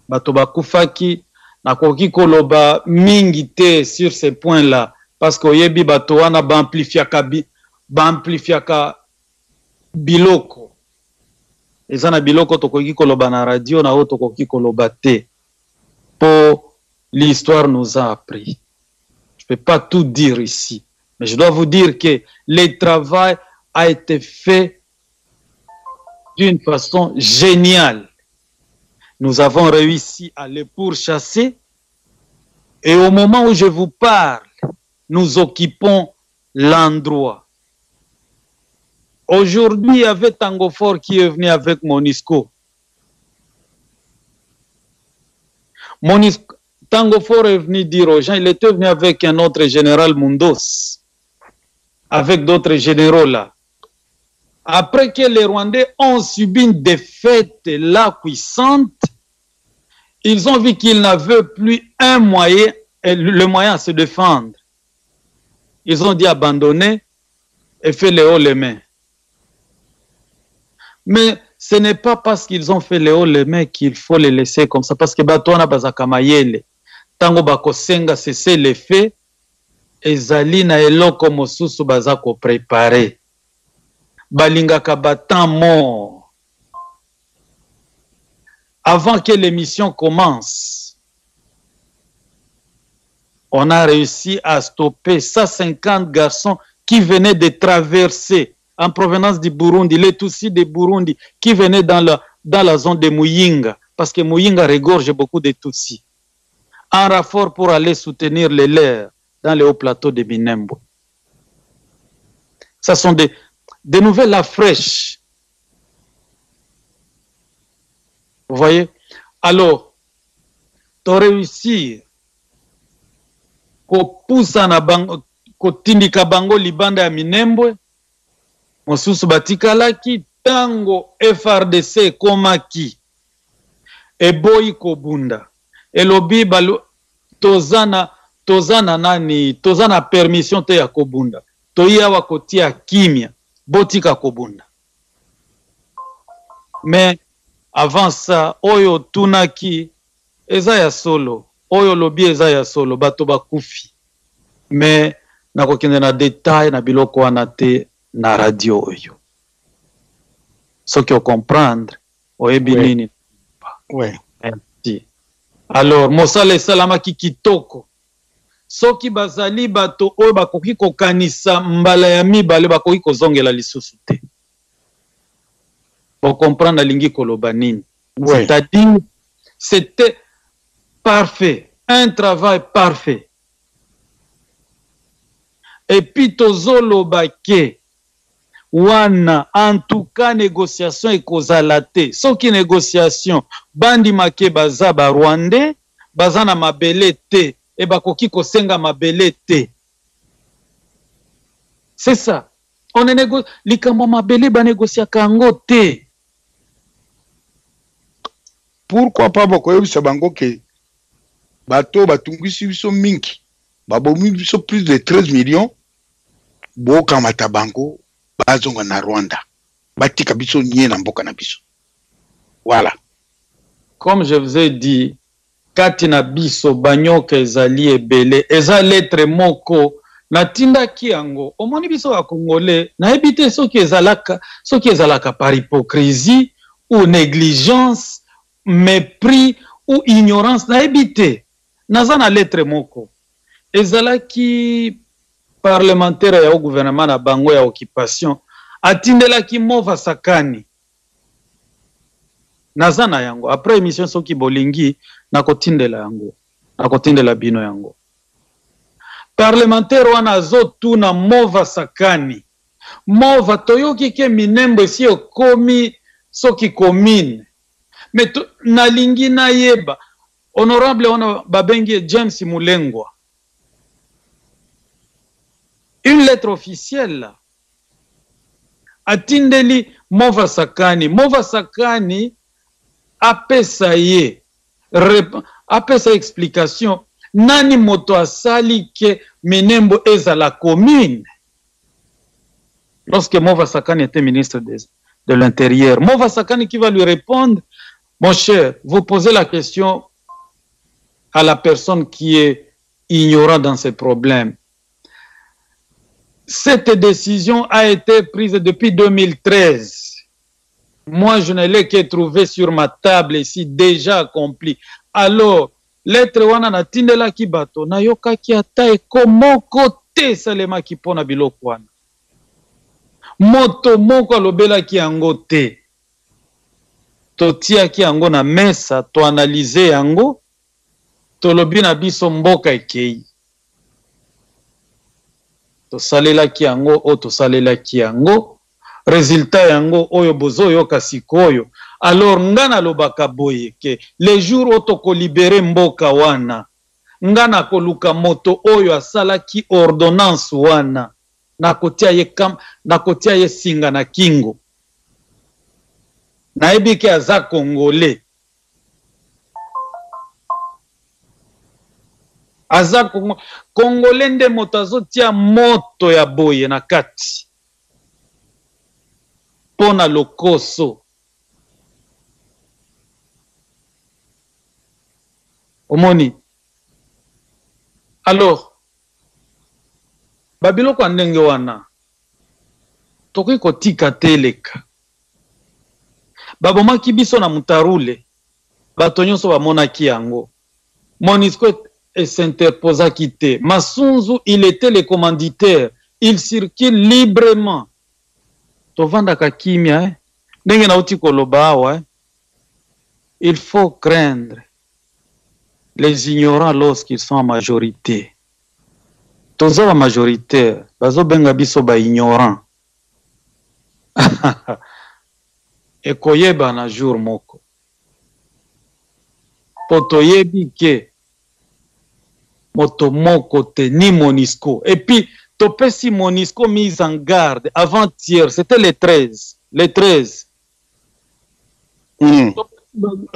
Speaker 2: bato bakufaki nakoki koloba mingi te sur ce point là parce que oyebi bato wana baamplifiaka biloko ezana biloko tokoki koloba na radio na o tokoki koloba te po l'histoire nous a appris. Je ne peux pas tout dire ici, mais je dois vous dire que le travail a été fait d'une façon géniale. Nous avons réussi à les pourchasser et au moment où je vous parle, nous occupons l'endroit. Aujourd'hui, il y avait Tango Fort qui est venu avec Monisco. Tango Fort est venu dire aux gens, il était venu avec un autre général Mundos, avec d'autres généraux là. Après que les Rwandais ont subi une défaite là puissante, ils ont vu qu'ils n'avaient plus un moyen, le moyen à se défendre. Ils ont dit abandonner et faire les hauts les mains. Mais ce n'est pas parce qu'ils ont fait les hauts les mains qu'il faut les laisser comme ça. Parce que Batouana Bazakamayele, Tango Bakosenga, c'est les faits, et Zalina et Loko Mosusu Bazako préparé. Balinga Kabatan mort. Avant que l'émission commence, on a réussi à stopper 150 garçons qui venaient de traverser en provenance du Burundi, les Tutsis de Burundi, qui venaient dans la zone de Muyinga, parce que Muyinga regorge beaucoup de Tutsis, en renfort pour aller soutenir les leurs dans les hauts plateaux de Binembo. Ce sont des nouvelles à fraîches. Vous voyez? Alors, tu réussir ko poussa na bango, ko tindika bango libanda ya Minembwe, mosusu batikalaki tango FRDC komaki eboyi kobunda elobi balo tozana permission te ya kobunda toya wa kotia kimia botika kobunda. Mais avant ça oyo tunaki eza ya solo oyo lobi eza ya solo bato bakufi. Mais nakokende na détail na biloko wana te na radio oyo. Ce qu'il faut comprendre, oyebi.
Speaker 3: Ouais.
Speaker 2: Merci. Alors, mosala esalamaki kitoko. Soki bazali bato oyo bakoki kokanisa mbala ya mibale bakoki kozongela lisusu te. Pour comprendre lingi koloba nini.
Speaker 3: Ouais.
Speaker 2: C'est-à-dire, c'était parfait. Un travail parfait. Et puis tozoloba ke wana en tout cas négociation ekozala te. Soki négociation bandi make baza ba Rwandais baza na mabele te e bakoki kosenga mabele te. C'est ça. On est likambo mabele ba négocier kango te.
Speaker 3: Pourquoi pas bakoyebisa bango ke bato batungisi biso mingi babomi biso plus de 13 millions boka matabango bazonga na Rwanda batika biso nye na mboka na biso. Voilà.
Speaker 2: Comme je vous ai dit, katina biso banyoka ezali ebele eza lettre moko natinda kiango omoni biso wa Congolais na ebite soki ezalaka par hypocrisie ou négligence, mépris ou ignorance na ebite naza na lettre moko ezalaki parlementaire ya gouvernement na bango ya occupation atindelaki Mova Sakani naza na yango après émission soki bolingi nakotindela yango nakotindela bino yango parlementaire wana azotuna Mova Sakani. Mova toyoki ke minembo esi okomi soki commune. Mais nalingi na yeba honorable wana babengi James Mulengwa. Une lettre officielle atindeli Mova Sakani. Mova Sakani apesa ye apesa explication nani moto asali ke minembo eza la commune. Lorsque Mova Sakani était ministre de l'Intérieur, Mova Sakani qui va lui répondre, mon cher, vous posez la question à la personne qui est ignorante dans ces problèmes. Cette décision a été prise depuis 2013. Moi, je ne l'ai que trouvé sur ma table ici, déjà accompli. Alors, lettre wana na tindela ki bato, na yoka ki ata ekomo kote salema ki pona biloko wana. Moto moko alobela ki yango te. Totia ki yango na mesa, to analize yango, to lobi na biso mboka ekei. To salela ki yango, o to salela ki yango, résultat yango, oyo bozo yoka sikoyo. Alors, ngana lobaka boye ke, les jours otoko libere mboka wana, ngana koluka moto oyo asala ki ordonnance wana, nakotia ye singa na kingo. Naebi ke aza Congolais. Aza Congolais nde moto azotia moto ya boye na kati. Pona lokoso. Omoni. Alors, babiloko ndenge wana. Toki kotika teleka. Babomaki biso na mutarule. Bato nyonso bamonaki yango. Monisco s'interposaki te. Masunzu, il était le commanditaire. Il circule librement. Tovandaka kimia, ndenge na uti koloba awa. Il faut craindre les ignorants lorsqu'ils sont en majorité. Toza wa majoritaire, bazo benga biso ba ignorant. Ekoyeba na jour moko. Potoyebi ke moto moko te ni Monisco. Et puis, topesi Monisco mise en garde avant-hier, c'était les 13. Les 13.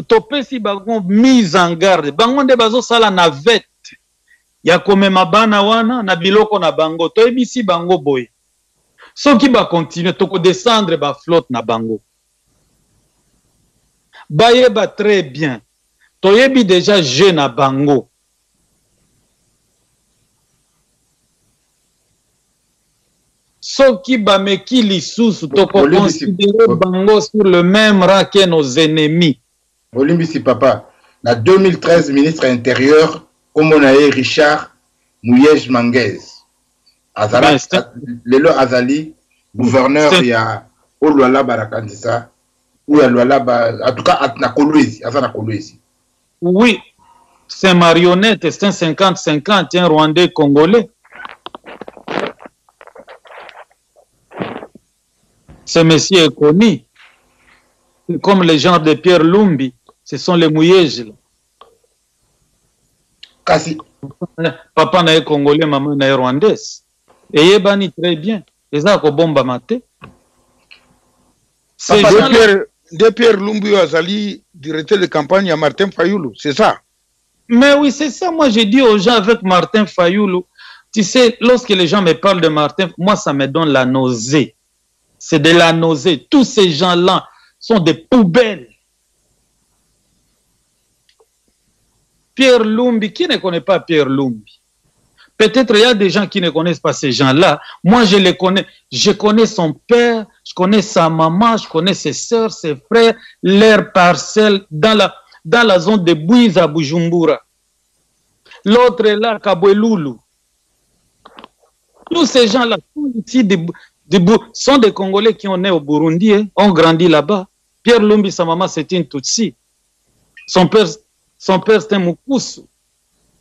Speaker 2: Topesi bango mise en garde. Bango nde bazo sala navette. Ya komema bana wana na biloko na bango. Toyebisi bango boye. Soki ba continue toko descendre ba flotte na bango. Bayeba très bien. Toyebi déjà jeune na bango. Soki ba meki lisusu toko considérer bango sur le même rang que nos ennemis.
Speaker 1: Olimbisi papa, na 2013 ministre intérieur comme on a eu Richard Mouyej Manguez. Azala lelo azali gouverneur ya Olwala Barakandisa ou ya Lwala en tout cas na Kolwezi, azana Kolwezi.
Speaker 2: Oui, c'est marionnette, c'est un 50-50, un Rwandais congolais. Ce monsieur est connu. Comme les gens de Pierre Lumbi, ce sont les Mouyej.
Speaker 1: Kasi.
Speaker 2: Papa na congolais, maman na rwandaise. Et yebani très bien. Les a bomba maté.
Speaker 3: De Pierre Lumbi Azali, directeur de campagne à Martin Fayoulou, c'est ça?
Speaker 2: Mais oui, c'est ça. Moi, j'ai dit aux gens avec Martin Fayoulou, tu sais, lorsque les gens me parlent de Martin, moi, ça me donne la nausée. C'est de la nausée. Tous ces gens-là sont des poubelles. Pierre Lumbi, qui ne connaît pas Pierre Lumbi? Peut-être il y a des gens qui ne connaissent pas ces gens-là. Moi, je les connais. Je connais son père, je connais sa maman, je connais ses soeurs, ses frères, leurs parcelles dans la zone de Bouiza, Bujumbura. L'autre est là, Kabweloulou. Tous ces gens-là sont ici sont des Congolais qui sont nés au Burundi, hein, ont grandi là-bas. Pierre Lumbi, sa maman, c'était une Tutsi. Son père c'était Mukusu.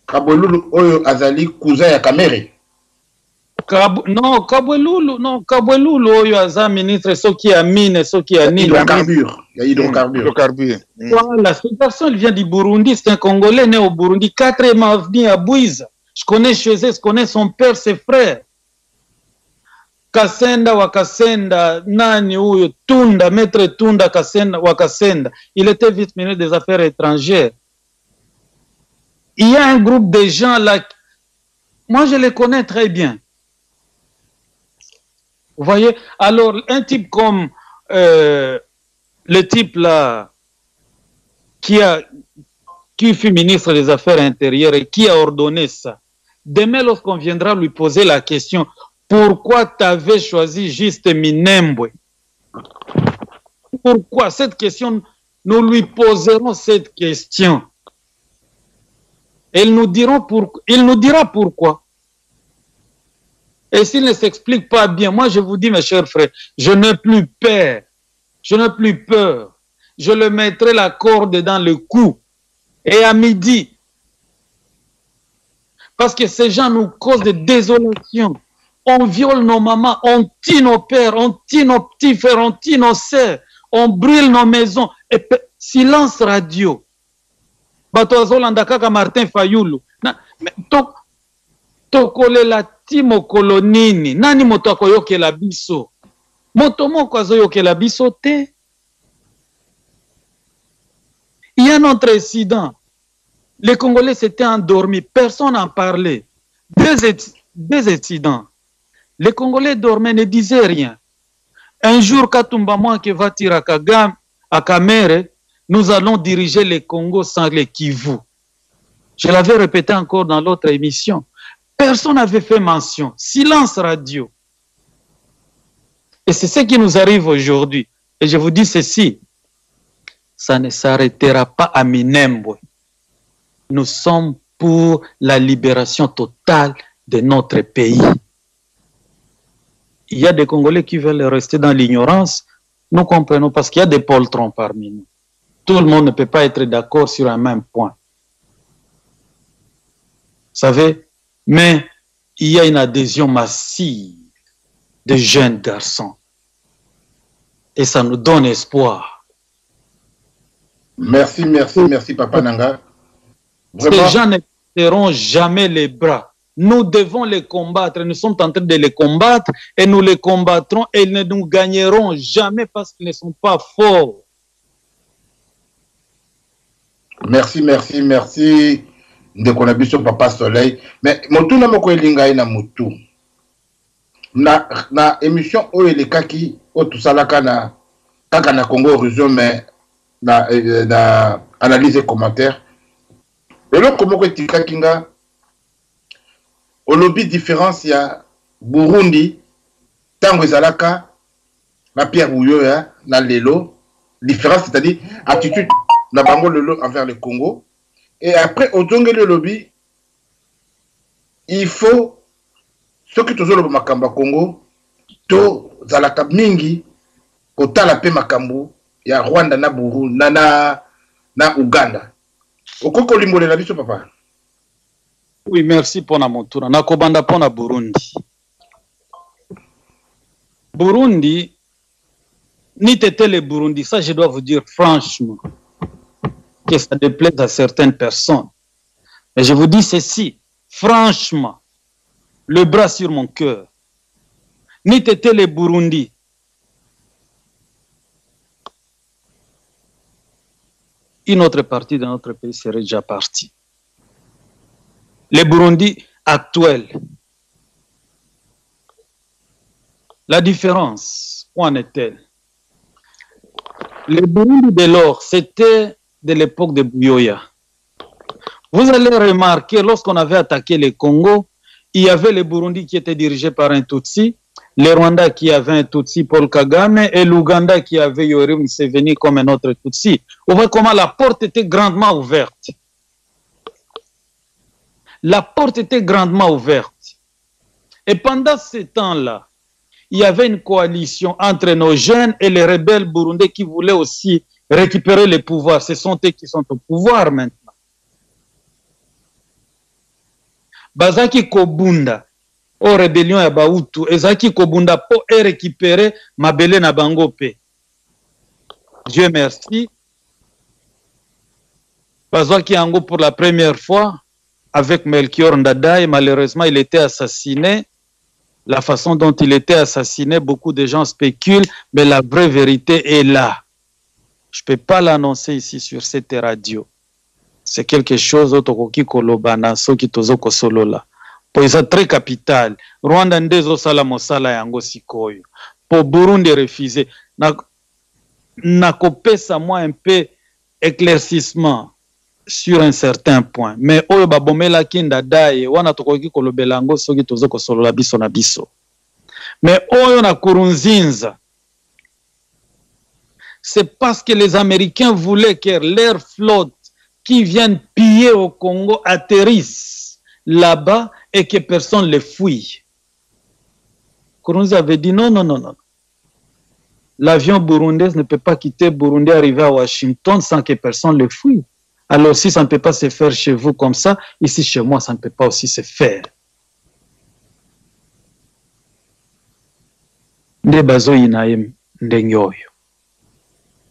Speaker 1: Kabweloulou, Oyo Azali, cousin ya Kamere.
Speaker 2: Non, Kabwelulu, oyo aza ministre, ce qui a mine, ce qui a nini.
Speaker 1: Hydrocarbures. Il y a hydrocarbures.
Speaker 2: Voilà, cette personne vient du Burundi, c'est un Congolais né au Burundi, 4e avenue à Bouiza. Je connais chez eux, je connais son père, ses frères. Kasenda Wakasenda, Nani Ouyo, Tunda, Maître Tunda Kasenda Wakasenda. Il était vice-ministre des Affaires étrangères. Il y a un groupe de gens là, moi je les connais très bien. Vous voyez? Alors, un type comme le type là, qui fut ministre des Affaires intérieures et qui a ordonné ça, demain, lorsqu'on viendra lui poser la question, pourquoi tu avais choisi juste Minembwe? Pourquoi? Cette question, nous lui poserons cette question. Il nous dira pourquoi. Et s'il ne s'explique pas bien, moi je vous dis, mes chers frères, je n'ai plus peur. Je n'ai plus peur. Je le mettrai la corde dans le cou. Et à midi. Parce que ces gens nous causent de désolation. On viole nos mamans, on tue nos pères, on tue nos petits frères, on tue nos sœurs, on brûle nos maisons. Et silence radio. Bato azolanda kaka Martin Fayulu. Tokolela timo kolonini. Nani moto akoyokela biso? Moto moko azoyokela biso te. Il y a un autre incident. Les Congolais s'étaient endormis. Personne n'en parlait. Deux incidents. Les Congolais dormaient, ne disaient rien. Un jour, Katumba Mwanke va tirer à Kamere, nous allons diriger les Congo sans les Kivu. Je l'avais répété encore dans l'autre émission. Personne n'avait fait mention. Silence radio. Et c'est ce qui nous arrive aujourd'hui. Et je vous dis ceci, ça ne s'arrêtera pas à Minembwe. Nous sommes pour la libération totale de notre pays. Il y a des Congolais qui veulent rester dans l'ignorance. Nous comprenons parce qu'il y a des poltrons parmi nous. Tout le monde ne peut pas être d'accord sur un même point. Vous savez, mais il y a une adhésion massive de jeunes garçons. Et ça nous donne espoir.
Speaker 1: Merci, Papa Nanga.
Speaker 2: Vraiment. Ces gens ne baisseront jamais les bras. Nous devons les combattre. Nous sommes en train de les combattre et nous les combattrons et ils ne nous gagneront jamais parce qu'ils ne sont pas forts.
Speaker 1: Merci. Ndekonabiso Papa Soleil. Mais motuna moko elinga ina mutu. Na émission oyo kaki o tusalaka na kaka na Congo Horizon mais na analyse et commentaire. Eloko moko etikaki nga olobi différence ya Burundi tango ezalaka na Pierre Buyoya na lelo différence c'est-à-dire attitude na bango lelo envers le Congo. Et après, au Djongele lobby, il faut ce que tu as dit Makamba Congo, to zalaka mingi, kota la paix Makambu, ya Rwanda na Burundi, na Uganda. Okoko limbole na biso papa.
Speaker 2: Oui, merci pour la montura. Na kobanda pour na Burundi. Burundi, ni t'étais le Burundi, ça je dois vous dire franchement. Que ça déplaise à certaines personnes. Mais je vous dis ceci, franchement, le bras sur mon cœur, ni t'étais les Burundi. Une autre partie de notre pays serait déjà partie. Les Burundi actuels. La différence, où en est-elle? Les Burundi de l'or, c'était de l'époque de Buyoya. Vous allez remarquer, lorsqu'on avait attaqué le Congo, il y avait le Burundi qui était dirigé par un Tutsi, le Rwanda qui avait un Tutsi, Paul Kagame, et l'Ouganda qui avait Yoweri Museveni comme un autre Tutsi. Vous voyez comment la porte était grandement ouverte. La porte était grandement ouverte. Et pendant ce temps-là, il y avait une coalition entre nos jeunes et les rebelles burundais qui voulaient aussi récupérer les pouvoirs. Ce sont eux qui sont au pouvoir maintenant. Bazaki Kobunda, o rébellion ya bautu ezaki kobunda po récupérer mabele na bango pe. Dieu merci. Bazwaki yango pour la première fois avec Melchior Ndadaye. Malheureusement, il était assassiné. La façon dont il était assassiné, beaucoup de gens spéculent, mais la vraie vérité est là. Je ne peux pas l'annoncer ici sur cette radio. C'est quelque chose qui kolobana so ki tozoko solola. Po isa très capital. Rwanda ndezo sala mosala yango sikoyo. Po Burundi refusé. Na kopesa moi un peu éclaircissement sur un certain point. Mais oyo babomela kinda daye wana tokoki kolobela yango soki tozoko solola biso na biso. Mais oyo na Kurunzinza, c'est parce que les Américains voulaient que leur flotte qui viennent piller au Congo atterrissent là-bas et que personne ne les fouille. Kurunzinza avait dit non, non, non, non. L'avion burundais ne peut pas quitter Burundi, arriver à Washington sans que personne ne le fouille. Alors si ça ne peut pas se faire chez vous comme ça, ici chez moi, ça ne peut pas aussi se faire.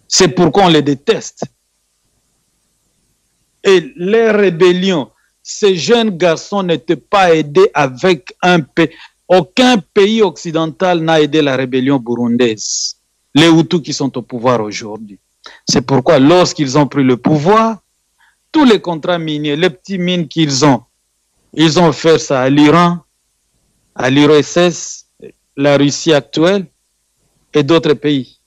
Speaker 2: C'est pourquoi on les déteste. Et les rébellions, ces jeunes garçons n'étaient pas aidés avec un pays. Aucun pays occidental n'a aidé la rébellion burundaise. Les Hutus qui sont au pouvoir aujourd'hui. C'est pourquoi lorsqu'ils ont pris le pouvoir, tous les contrats miniers, les petits mines qu'ils ont, ils ont fait ça à l'Iran, à l'URSS, la Russie actuelle et d'autres pays.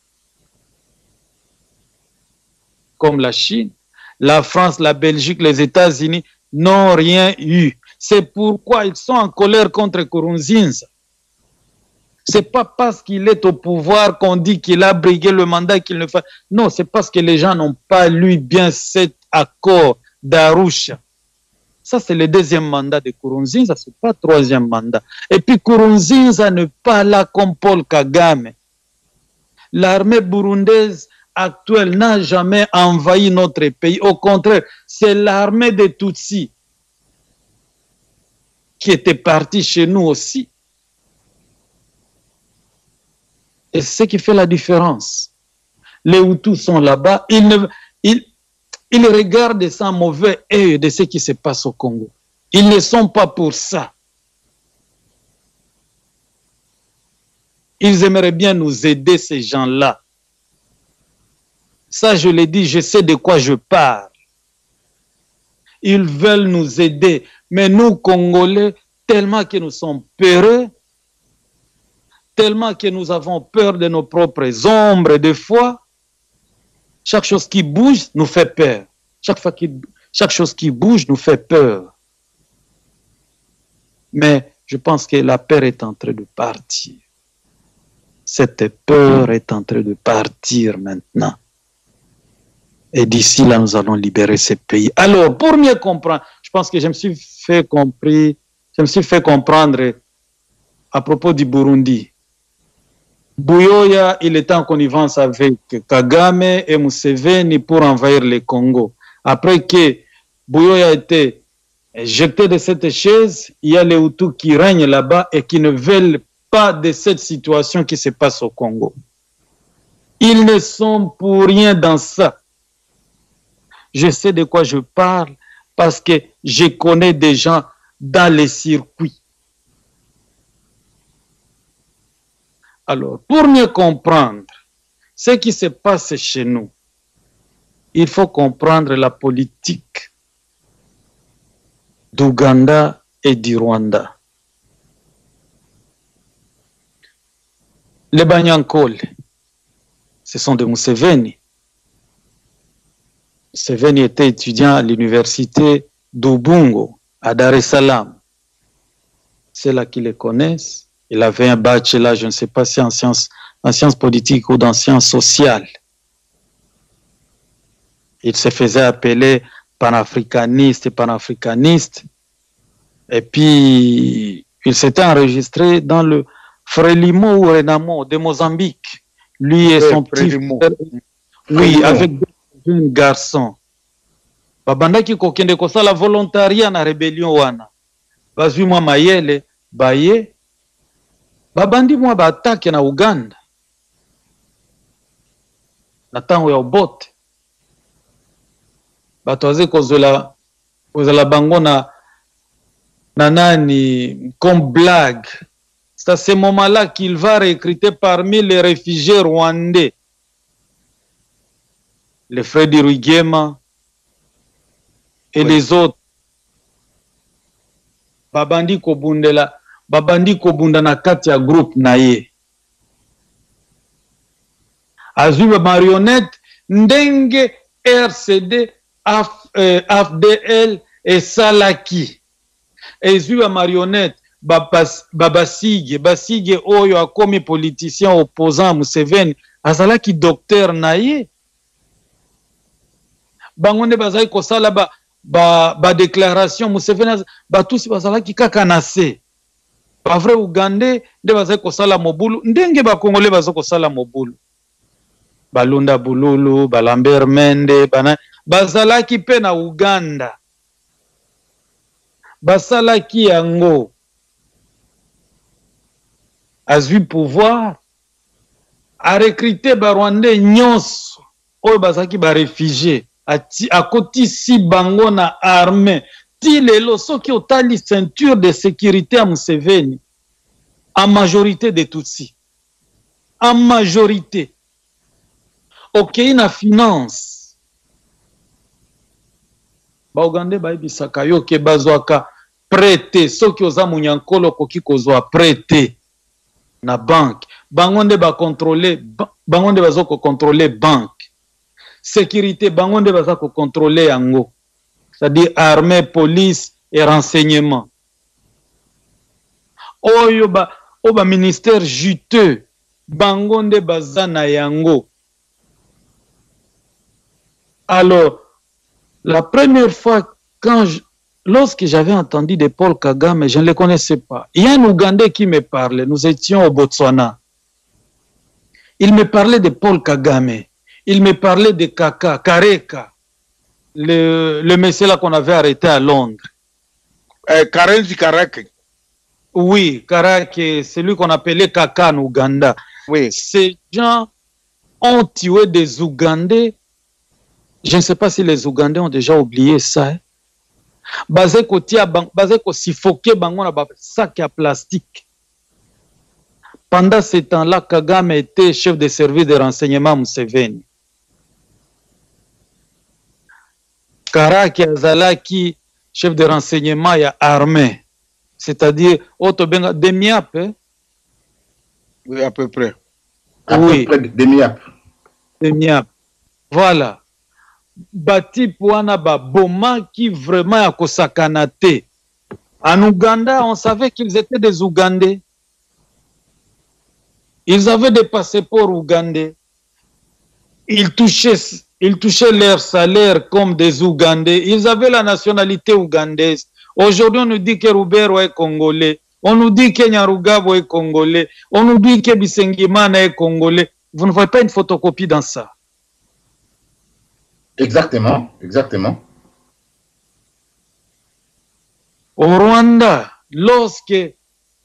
Speaker 2: Comme la Chine, la France, la Belgique, les États-Unis n'ont rien eu. C'est pourquoi ils sont en colère contre Kurunzinza. Ce n'est pas parce qu'il est au pouvoir qu'on dit qu'il a brigué le mandat qu'il ne fait. Non, c'est parce que les gens n'ont pas lu bien cet accord d'Arusha. Ça, c'est le deuxième mandat de Kurunzinza, ce n'est pas le troisième mandat. Et puis Kurunzinza n'est pas là comme Paul Kagame. L'armée burundaise actuelle n'a jamais envahi notre pays. Au contraire, c'est l'armée des Tutsis qui était partie chez nous aussi. Et c'est ce qui fait la différence. Les Hutus sont là-bas, ils regardent sans mauvais œil de ce qui se passe au Congo. Ils ne sont pas pour ça. Ils aimeraient bien nous aider, ces gens-là. Ça, je l'ai dit, je sais de quoi je parle. Ils veulent nous aider. Mais nous, Congolais, tellement que nous sommes peureux, tellement que nous avons peur de nos propres ombres, des fois, chaque chose qui bouge nous fait peur. Chaque chose qui bouge nous fait peur. Mais je pense que la peur est en train de partir. Cette peur est en train de partir maintenant. Et d'ici là, nous allons libérer ce pays. Alors, pour mieux comprendre, je pense que je me suis fait comprendre à propos du Burundi. Buyoya, il était en connivence avec Kagame et Museveni pour envahir le Congo. Après que Buyoya a été jeté de cette chaise, il y a les Hutus qui règnent là-bas et qui ne veulent pas de cette situation qui se passe au Congo. Ils ne sont pour rien dans ça. Je sais de quoi je parle parce que je connais des gens dans les circuits. Alors, pour mieux comprendre ce qui se passe chez nous, il faut comprendre la politique d'Ouganda et du Rwanda. Les Banyankole, ce sont des Museveni. Museveni était étudiant à l'université d'Ubungo, à Dar es Salaam. C'est là qu'ils les connaissent. Il avait un bachelor, je ne sais pas si en sciences politiques ou dans sciences sociales. Il se faisait appeler panafricaniste. Et puis, il s'était enregistré dans le Frelimo ou Renamo de Mozambique. Lui et son petit frère. Oui, avec deux jeunes garçons. Babandaki kokende kosala volontariat na rébellion wana. Bazui mwa mayele, baye, babandi mwa baatake na Uganda na ntango ya obote bato aze kozala bango na nani comme blague. C'est à ce moment-là qu'il va recruter parmi les réfugiés rwandais les Freddy Rwigema et les autres. Babandi kobunda na kati ya groupe na ye. Azwi ba marionnette ndenge RCD, AFDL et Salaki. Ezwi ba marionnette Basige oyo akomi politicien opposant Museveni azalaki docteur na ye. Bango nde bazali kosala ba déclaration Museveni batusi bazalaki kaka na se. Ba vrai Ugandais nde bazali kosala mobulu ndenge ba Congolais bazali kosala mobulu. Balunda Bululu, Balambert Mende, bazalaki pe na Uganda. Basalaki yango. Azwi pouvoir a recruté ba Rwandais nyonso oyo bazalaki ba réfugié akotisi bango na armée ti lelo soki otali ceinture de sécurité à Museveni en majorité de Tutsi, en majorité okei na finance ba Ugandais bayebisaka yo ke bazwaka prêté soki oza munyankolo koki kozwa prêté na banque bango nde ba contrôler bango nde bazoko contrôler banque sécurité bango nde bazako contrôler yango, c'est-à-dire armée, police et renseignement. Oyo ba ministère juteux bango nde bazana yango. Alors la première fois lorsque j'avais entendu de Paul Kagame, je ne le connaissais pas. Il y a un Ougandais qui me parlait. Nous étions au Botswana. Il me parlait de Paul Kagame. Il me parlait de Kareka, le monsieur là qu'on avait arrêté à Londres.
Speaker 3: Karenzi Karake.
Speaker 2: Oui, Karake, celui qu'on appelait Kaka en Ouganda.
Speaker 3: Oui.
Speaker 2: Ces gens ont tué des Ougandais. Je ne sais pas si les Ougandais ont déjà oublié ça. Hein? Basé ko sifoke bango na ba sac à plastique. Pendant ce temps-là, Kagame était chef de service de renseignement Museveni. Karaki azalaki chef de renseignement ya armée, c'est-à-dire Otobenga Demiap. Hein?
Speaker 3: Oui, à peu près.
Speaker 2: Oui,
Speaker 1: Demiap.
Speaker 2: Demiap. Voilà. Bati Pouana Boma qui vraiment a kosakanate. En Ouganda, on savait qu'ils étaient des Ougandais. Ils avaient des passeports ougandais. Ils touchaient leur salaire comme des Ougandais. Ils avaient la nationalité ougandaise. Aujourd'hui, on nous dit que Rubero est congolais. On nous dit que Nyarugabo est congolais. On nous dit que Bisengimana est congolais. Vous ne voyez pas une photocopie dans ça?
Speaker 1: Exactement, exactement.
Speaker 2: Au Rwanda, lorsque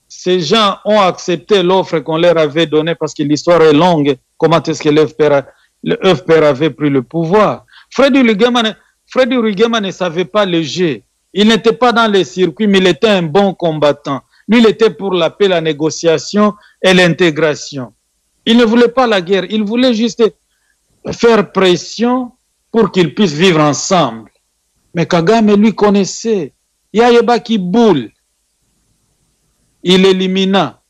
Speaker 2: ces gens ont accepté l'offre qu'on leur avait donnée, parce que l'histoire est longue, comment est-ce que le FPR avait pris le pouvoir. Freddy Rwigema ne savait pas le jeu. Il n'était pas dans les circuits, mais il était un bon combattant. Lui, il était pour la paix, la négociation et l'intégration. Il ne voulait pas la guerre, il voulait juste faire pression pour qu'ils puissent vivre ensemble. Mais Kagame, lui, connaissait. Yayeba qui boule. Il élimina.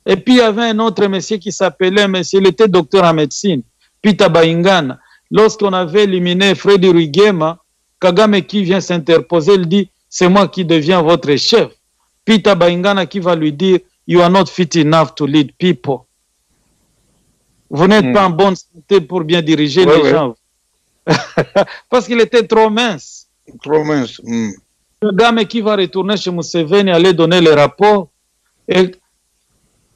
Speaker 2: Et puis il y avait un autre monsieur qui s'appelait, monsieur, il était docteur en médecine, Peter Baingana. Lorsqu'on avait éliminé Freddy Rwigema, Kagame qui vient s'interposer, il dit, c'est moi qui deviens votre chef. Peter Baingana qui va lui dire, you are not fit enough to lead people. Vous n'êtes pas en bonne santé pour bien diriger les gens. Parce qu'il était trop mince.
Speaker 3: Trop mince.
Speaker 2: Kagame qui va retourner chez Museveni, aller donner les rapports. Et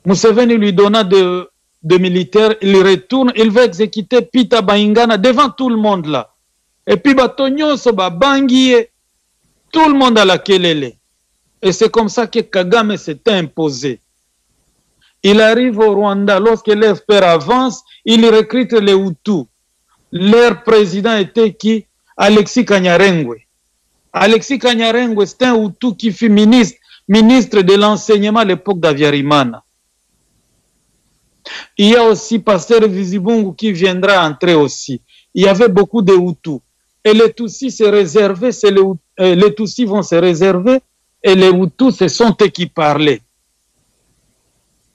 Speaker 2: Museveni lui donna de militaires, il retourne, il va exécuter Peter Baingana devant tout le monde là. Et puis Batonyo Soba Bangiye, tout le monde à la kelele. Et c'est comme ça que Kagame s'est imposé. Il arrive au Rwanda, lorsque l'FPR avance, il recrute les Hutus. Leur président était qui? Alexis Kanyarengwe. Alexis Kanyarengwe, c'est un Hutu qui fut ministre de l'enseignement à l'époque d'Aviarimana. Il y a aussi Pasteur Visibungu qui viendra entrer aussi. Il y avait beaucoup de Hutus. Et les Tutsis se réservaient, les Tutsis vont se réserver, et les Hutus, ce sont eux qui parlaient,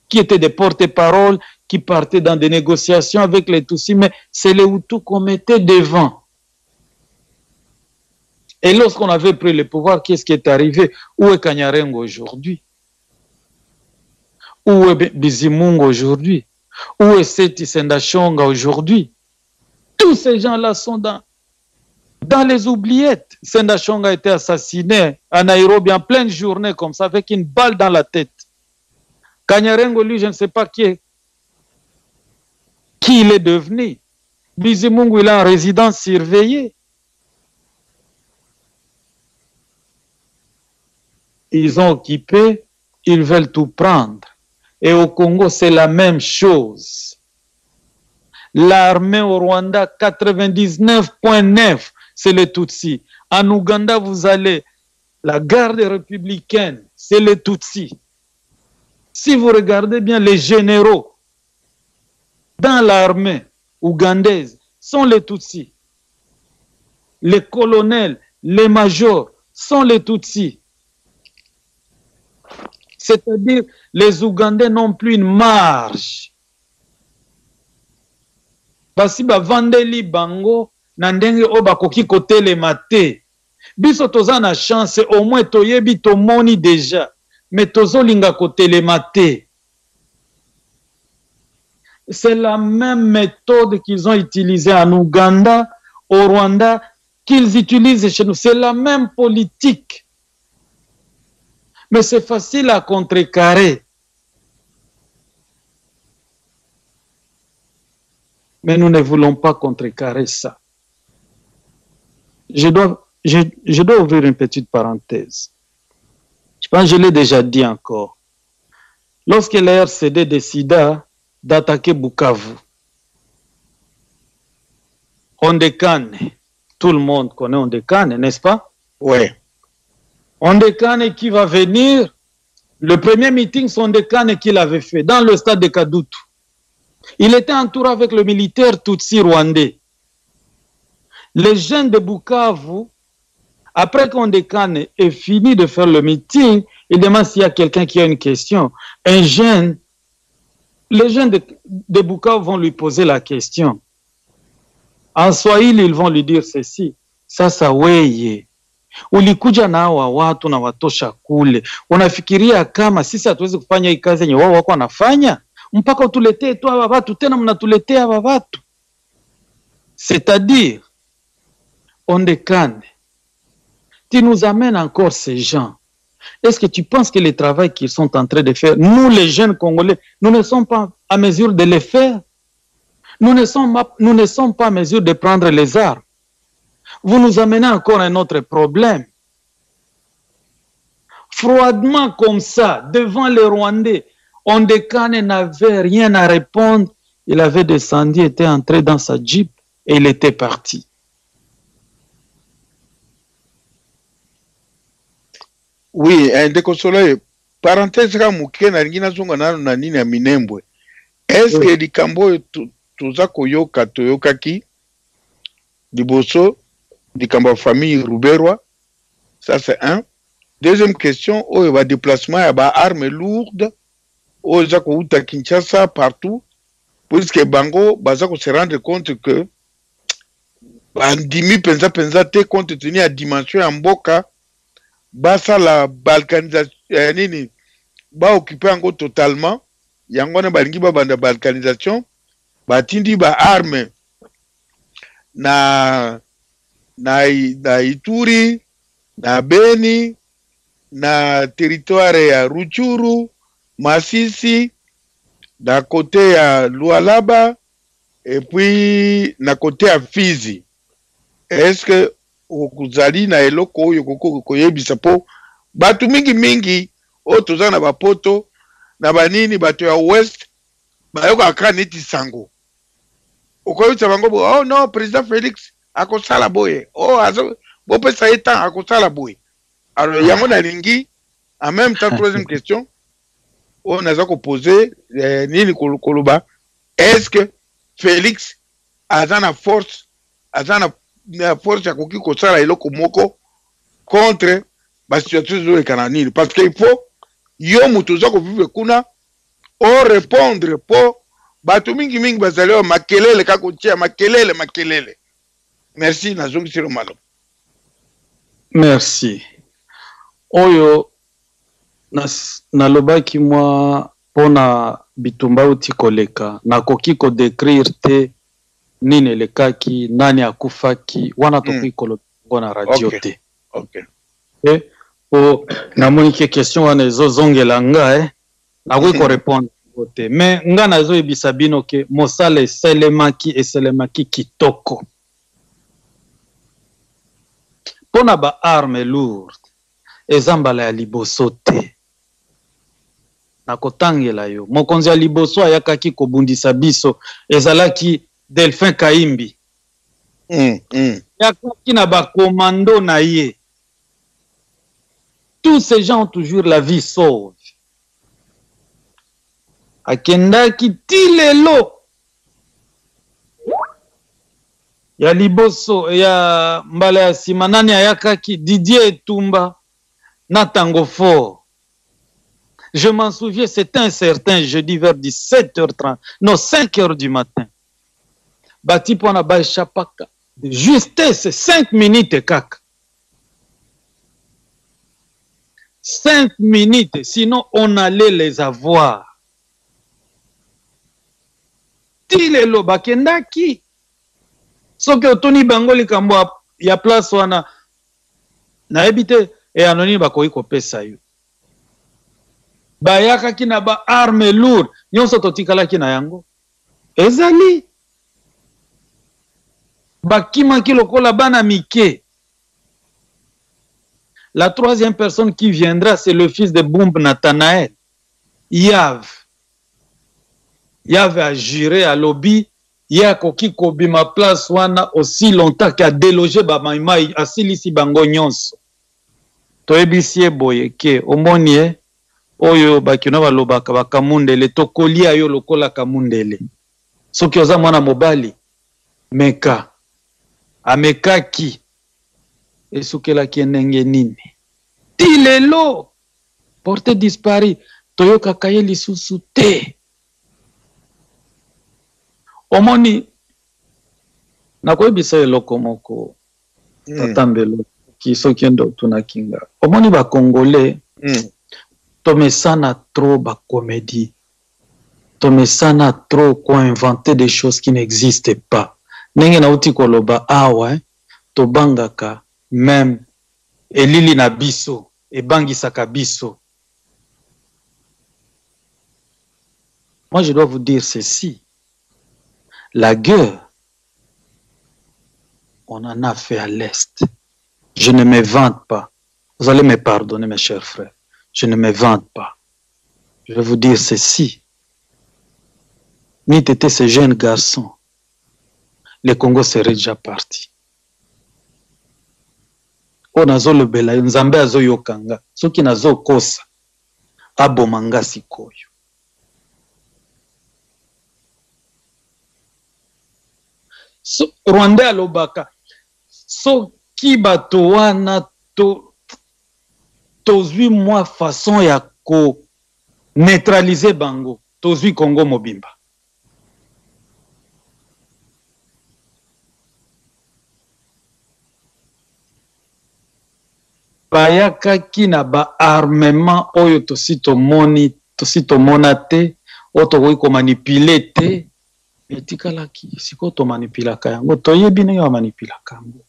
Speaker 2: qui étaient des porte-paroles, qui partaient dans des négociations avec les Tutsis, mais c'est les Hutus qu'on mettait devant. Et lorsqu'on avait pris le pouvoir, qu'est-ce qui est arrivé? Où est Kanyarengo aujourd'hui? Où est Bizimungu aujourd'hui? Où est Seti Sendashonga aujourd'hui? Tous ces gens-là sont dans les oubliettes. Sendashonga a été assassiné à Nairobi en pleine journée comme ça, avec une balle dans la tête. Kanyarengo, lui, je ne sais pas qui il est devenu. Bizimungu, il est en résidence surveillée. Ils ont occupé, ils veulent tout prendre. Et au Congo, c'est la même chose. L'armée au Rwanda, 99,9, c'est les Tutsis. En Ouganda, vous allez, la garde républicaine, c'est les Tutsis. Si vous regardez bien, les généraux dans l'armée ougandaise sont les Tutsis. Les colonels, les majors sont les Tutsis. C'est-à-dire, les Ougandais n'ont plus une marge. Basi bavandeli bango na ndenge o bakoki kotelema te. Biso toza na chance au moins toyebi tomoni déjà, mais tozolinga kotelema te. C'est la même méthode qu'ils ont utilisée en Ouganda, au Rwanda, qu'ils utilisent chez nous. C'est la même politique. Mais c'est facile à contrecarrer. Mais nous ne voulons pas contrecarrer ça. Je dois ouvrir une petite parenthèse. Je pense que je l'ai déjà dit encore. Lorsque la RCD décida d'attaquer Bukavu, Ondekane, tout le monde connaît Ondekane, n'est-ce pas?
Speaker 3: Oui.
Speaker 2: Ondekane qui va venir, le premier meeting, c'est Ondekane qu'il avait fait dans le stade de Kadutu. Il était entouré avec le militaire Tutsi rwandais. Les jeunes de Bukavu, après qu'Ondekane ait fini de faire le meeting, il demande s'il y a quelqu'un qui a une question. Les jeunes de Bukavu vont lui poser la question. En Swahili, ils vont lui dire ceci. Sasa weye, ulikuja na hawa watu na watosha kule, unafikiria kama sisi hatuwezi kufanya hii kazi yenye wao wako wanafanya mpaka utuletee tu hawa watu tena mnatuletea hawa watu? C'est-à-dire, Ondekane, tu nous amènes encore ces gens. Est-ce que tu penses que le travail qu'ils sont en train de faire, nous les jeunes Congolais, nous ne sommes pas à mesure de le faire? Nous ne sommes pas à mesure de prendre les armes. Vous nous amenez encore un autre problème. Froidement comme ça, devant les Rwandais, Ondekane n'avait rien à répondre. Il avait descendu, était entré dans sa jeep et il était parti.
Speaker 3: Oui, ndeko Soleil, parenthèse ka muke na ngina zonga na nini ya Minembwe. Est-ce que likambo toza koyoka toyokaki liboso likambo famille Ruberwa? Ça c'est un. Deuxième question, il y a déplacement, il y a armes lourdes, il y a Kinshasa partout, puisque Bango baza ko se rendre compte que bandimi penza te compte tenu à dimension ya mboka basa la balkanisation nini ba occuper ango totalement yango na balingi ba banda balkanisation batindi ba arme na Ituri, na Beni, na territoire ya Ruchuru, Masisi, na côté ya Lualaba, et puis na côté ya Fizi. Est-ce que okuzali na eloko oyo koyebisa po batu mingi o toza na bapoto na banini bato ya West bayoka aka neti sango okoyebisa bango oh non président Félix akosala boye oh bopesa ye temps akosala boye. Alors yango nalingi en même temps troisième question on a poser nini koloba est-ce que Félix aza na force ya koki kosala eloko moko contre ba situation zo ekana nini parce que il faut yo mutu za ko vivre kuna o répondre po bato mingi bazali wa makelele kako tia makelele. Merci na zongi siro malo.
Speaker 2: Merci. Oyo nalobaki mwa pona bitumba uti koleka nakoki ko décrire te nini elekaki nani akufaki wana tokoki kolongo na radio te.
Speaker 3: Okay.
Speaker 2: O namoni ke question wana ezozongela nga nakoki ko répondre te mais nga nazo ebisa bino ke mosala eselemaki kitoko pona ba arme lourde ezambala ya liboso te nakotangela yo mokonzi ya liboso ayakaki kobundisa biso ezalaki Delphin Kaimbi yakaki na bakomando na ye. Tous ces gens ont toujours la vie sauve. Akendaki tilelo ya liboso ya mbala ya sima nani ayakaki Didier Etumba na Tango Fort. Je m'en souviens, c'était un certain jeudi vers 17h30, non 5h du matin. Bati pona ba échapaka. Justesse 5 minutes kaka. 5 minutes, sinon on allait les avoir. Tilelo bakendaki. Soki otoni bango likambo ya place wana na ebite e anoni bakoki kopesa yo. Bayakaki na ba arme lourde, nyonso totikalaki na yango. Ezali bakimaki lokola bana mike. La troisième personne qui viendra, c'est le fils de Boumb Nathanaël. Yav a juré à lobby, Yakoki kobi ma place wana aussi longtemps qu'a délogé Bamaïmaï, asilisi bango nyonso. Toebisie boye ke omonie oyo bakino balobaka bakamundele tokolia yo lokola kamundele. Soki oza mwana mobali meka amekaki esukelaki ndenge nini tilelo porte disparu toyokaka ye lisusu te. Omoni nakoyebisa eloko moko tatambelo soki ndo tunakinga omoni bakongole tomesana trop bacomédie tomesana trop co-inventer des choses qui n'existent pas ndenge nauti koloba awa tobangaka même elili na biso ebangisaka biso. Moi je dois vous dire ceci, la guerre on en a fait à l'Est. Je ne me vante pas, vous allez me pardonner mes chers frères, je ne me vante pas. Je vais vous dire ceci, ni t'étais ce jeune garçon, le Congo serait déjà parti. O nazo lobela nzambe azo yokanga soki nazo kosa abomanga sikoyo. So Rwanda alobaka soki bato wana tozwi mwa façon ya ko neutraliser bango tozwi Congo mobimba. Bayakaki na ba armement oyo tosito mona te otokoki ko manipuler te etikalaki siko to manipulaka yango toyebi ndenge manipulaka yango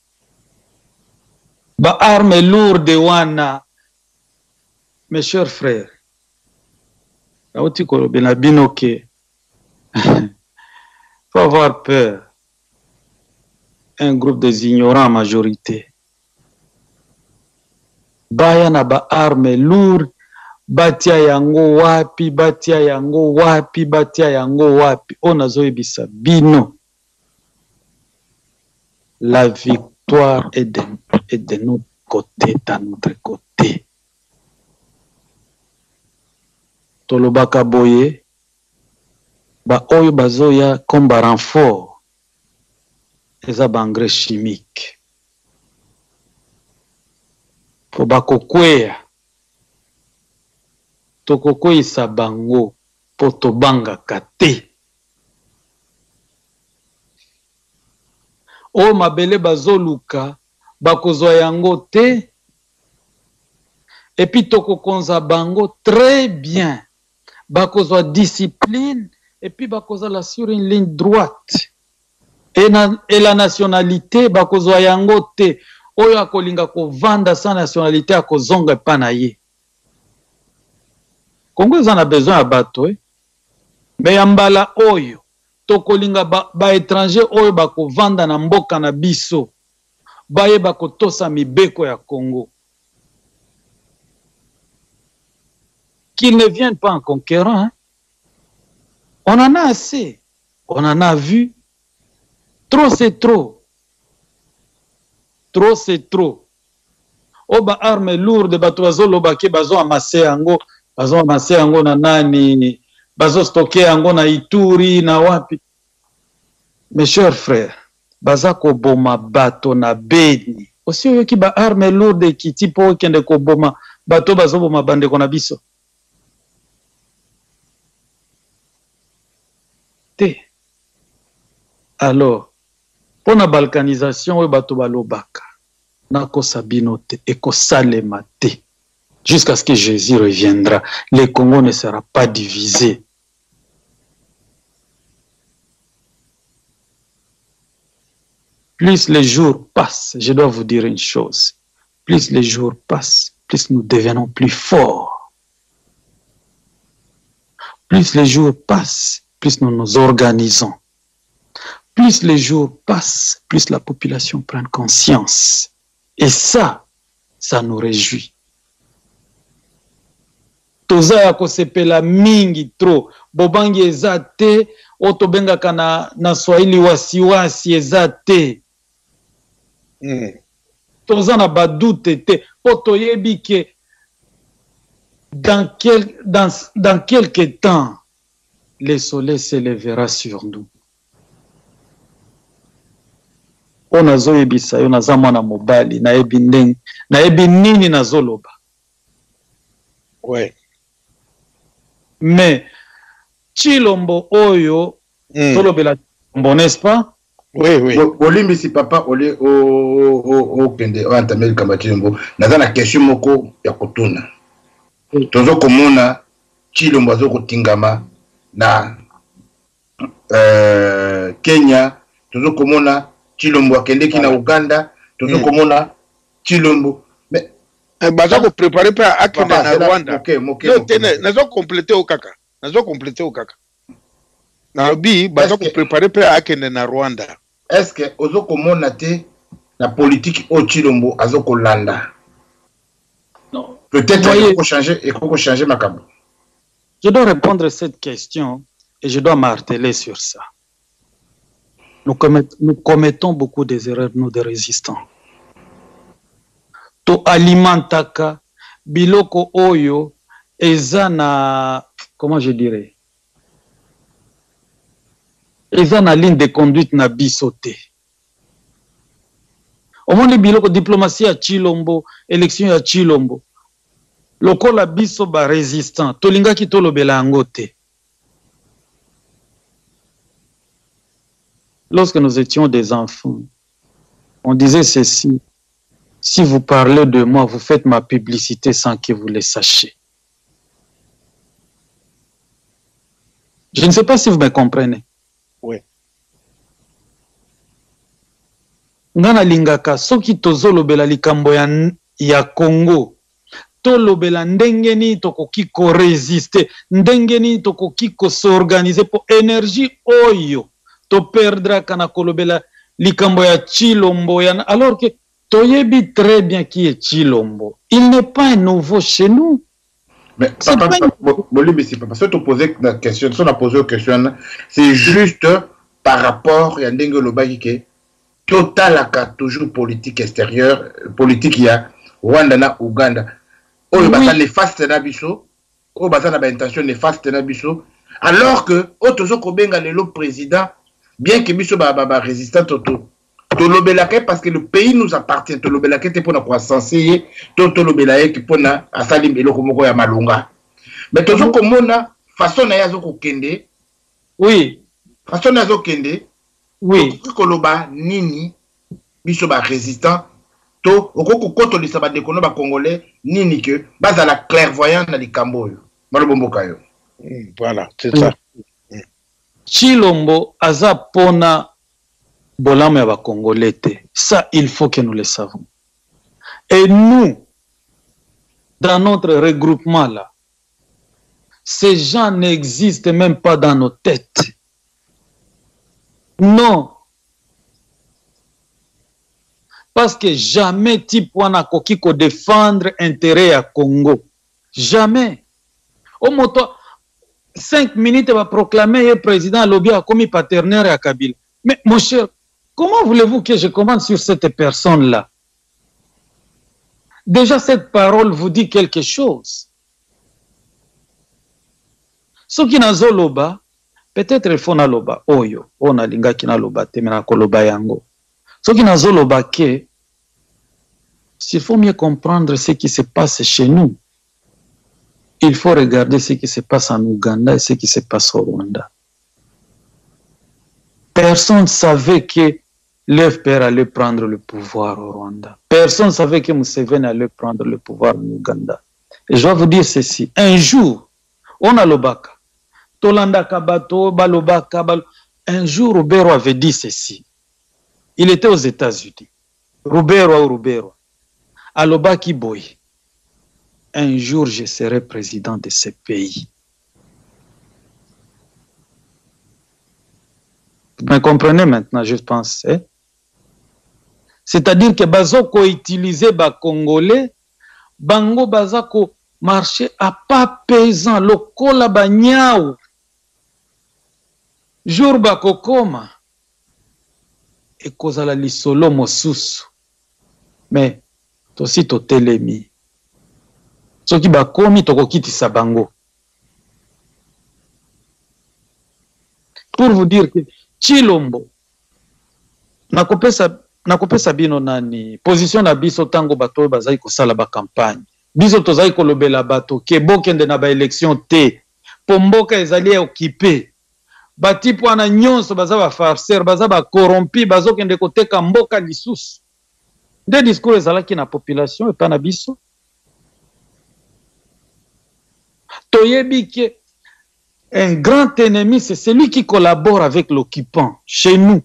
Speaker 2: ba arme lourde wana. Mes chers frères, nauti kolobela bino ke faut avoir peur. Un groupe des ignorants en majorité baya na ba arme lourde batia yango wapi, batia yango wapi, batia yango wapi. On a zoebisa bino. La victoire est de notre côté, dans notre côté. Tolobaka boye, ba oyo bazoya comme ba renfort, eza ba engrais chimique. Po bakokweya, tokokweyisa bango, po tobangaka te. O mabele bazoluka, bakozwa yango te, et puis tokokonza bango très bien. Bakozwa discipline, et puis bakozala sur une ligne droite. Et la nationalité, bakozwa yango te. Oyo akolinga kovanda sa nationalité akozonga pa na ye. Congo en a besoin à bato, mais yambala oyo. Tokolinga ba étranger oyo bakovanda na mboka na biso. Baye bakotosa mibeko ya Congo. Qu'ils ne viennent pas en conquérant. Hein? On en a assez. On en a vu. Trop, c'est trop. Trop, c'est trop. Oba arme lourde, batoazo lobake, bazo amasse yango, na nani, bazo stocké yango na Ituri, na wapi. Mes chers frères, bazako boma bato na Beni. Aussi yoki ba arme lourde ki tipo kende ko boma bato bazo boma bande kona biso. Te. Alors, pour la balkanisation, we bato balobaka. Nako sabino te, eko salema te. Jusqu'à ce que Jésus reviendra, le Congo ne sera pas divisé. Plus les jours passent, je dois vous dire une chose. Plus les jours passent, plus nous devenons plus forts. Plus les jours passent, plus nous nous organisons. Plus les jours passent, plus la population prend conscience. Et ça nous réjouit. Toza ya kosepela mingi tro, bobangi ezate, otobengaka na Swahili wasiwasi ezate. Toza na badoute te, otoyebi ke dans quelque temps, le soleil s'élèvera sur nous. On a zoyebisa yo naza mwana mobali na yebi ndenge na yebi nini nazoloba.
Speaker 3: Ouais.
Speaker 2: Mais Chilombo oyo tolobela Chilombo, n'est-ce pas?
Speaker 3: Oui, oui.
Speaker 1: Olimbisi papa ole o kende o antamel kamba Chilombo naza na question moko ya kotuna. Tozo komona Chilombo azo kotingama na Kenya, tozo komona Chilombo akendeki na Uganda, tozo komona Chilombo mais
Speaker 3: baza ko préparer pa akende na Rwanda.
Speaker 1: Non,
Speaker 3: nazo compléter au kaka. Na bi baza ko préparer pa akende na Rwanda.
Speaker 1: Est-ce que ozo komona te la politique au Chilombo azo kolanda?
Speaker 2: Non.
Speaker 1: Peut-être il faut changer ma cabo.
Speaker 2: Je dois répondre à cette question et je dois marteler sur ça. Nous commettons beaucoup des erreurs, nous, des résistants. To alimentaka biloko oyo ezana, comment je dirais, ezana ligne de conduite na bisote. Au moins biloko diplomatie à Chilombo, élection à Chilombo. Lokola biso ba résistant, tolinga ki tolobela angote. Lorsque nous étions des enfants, on disait ceci: si vous parlez de moi, vous faites ma publicité sans que vous le sachiez. Je ne sais pas si vous me comprenez.
Speaker 3: Oui.
Speaker 2: Ngana lingaka soki tozolobela likambo ya Congo, tolobela ndengeni tokoki ko résister, ndengeni tokoki ko s'organiser pour énergie oyo to perdra kana kolobela likambo ya Chilombo alors que toyebi très bien qui est Chilombo. Il n'est pas un nouveau chez nous.
Speaker 1: Mais papa, c'est pas parce que tu posais la question, si on a posé la question, c'est juste par rapport à Ndenge Lobaki que total a toujours politique extérieure, politique il y a Rwanda na Uganda. Oyo basa néfaste na biso, oyo basa na ba intention néfaste na biso, alors que otozo kobenga lelo président, bien que biso ba résistant toto. Tolobelake parce que le pays nous appartient. Tolobelake te pona croissance, tolobelake pona asalim eloko moko ya malunga. Mais tozo komona façon na yazo kokende.
Speaker 2: Oui.
Speaker 1: Façon na yazo kende.
Speaker 2: Oui.
Speaker 1: Koloba nini biso ba résistant to okoko koto lisa ba dekono ba congolais nini que baza la clairvoyant na likambo yo. Malobomboka yo.
Speaker 3: Voilà, c'est ça.
Speaker 2: Chilombo aza pona Bolam ya ba Congolais te. Ça, il faut que nous le savions. Et nous, dans notre regroupement là, ces gens n'existent même pas dans nos têtes. Non. Parce que jamais Tipwana Kokiko défendre intérêt à Congo. Jamais. Au moto, 5 minutes va proclamer le président Lobby a commis partenaire à Kabila. Mais mon cher, comment voulez-vous que je commande sur cette personne-là? Déjà, cette parole vous dit quelque chose. Ce qui n'a pas loba, peut-être il faut na loba. Oyo, on a linga qui na loba, temena koloba yango. Ce qui n'a pas loba que, s'il faut mieux comprendre ce qui se passe chez nous, il faut regarder ce qui se passe en Ouganda et ce qui se passe au Rwanda. Personne ne savait que l'FPR allait prendre le pouvoir au Rwanda. Personne ne savait que Museveni allait prendre le pouvoir en Ouganda. Et je dois vous dire ceci. Un jour, on a l'Obaka. Tolanda Kabato, Balobaka, un jour, Rubero avait dit ceci. Il était aux États-Unis. Rubero. Alobaki Boy. Un jour, je serai président de ce pays. Vous me comprenez maintenant, je pense. Hein? C'est-à-dire que Bazoko utilisait ba Congolais, Bango Bazako marché à pas pesant, lokola banyao. Jour bakokoma. Et kozala lisolo mosusu. Mais, tosi totelemi. Soki bakomi tokokitisa bango. Pour vous dire que Chilombo nakopesa bino nani position na biso tango bato bazai kosala ba campagne. Biso tozai kolobela bato ke bokende na ba élection te. Pomboka ezali occupé. Batipo ana nyonso baza ba farceur, baza ba corrompi, bazokende koteka mboka lisusu. Nde discours ezalaki na population et pas na biso. Toyebi ke un grand ennemi, c'est celui qui collabore avec l'occupant, chez nous.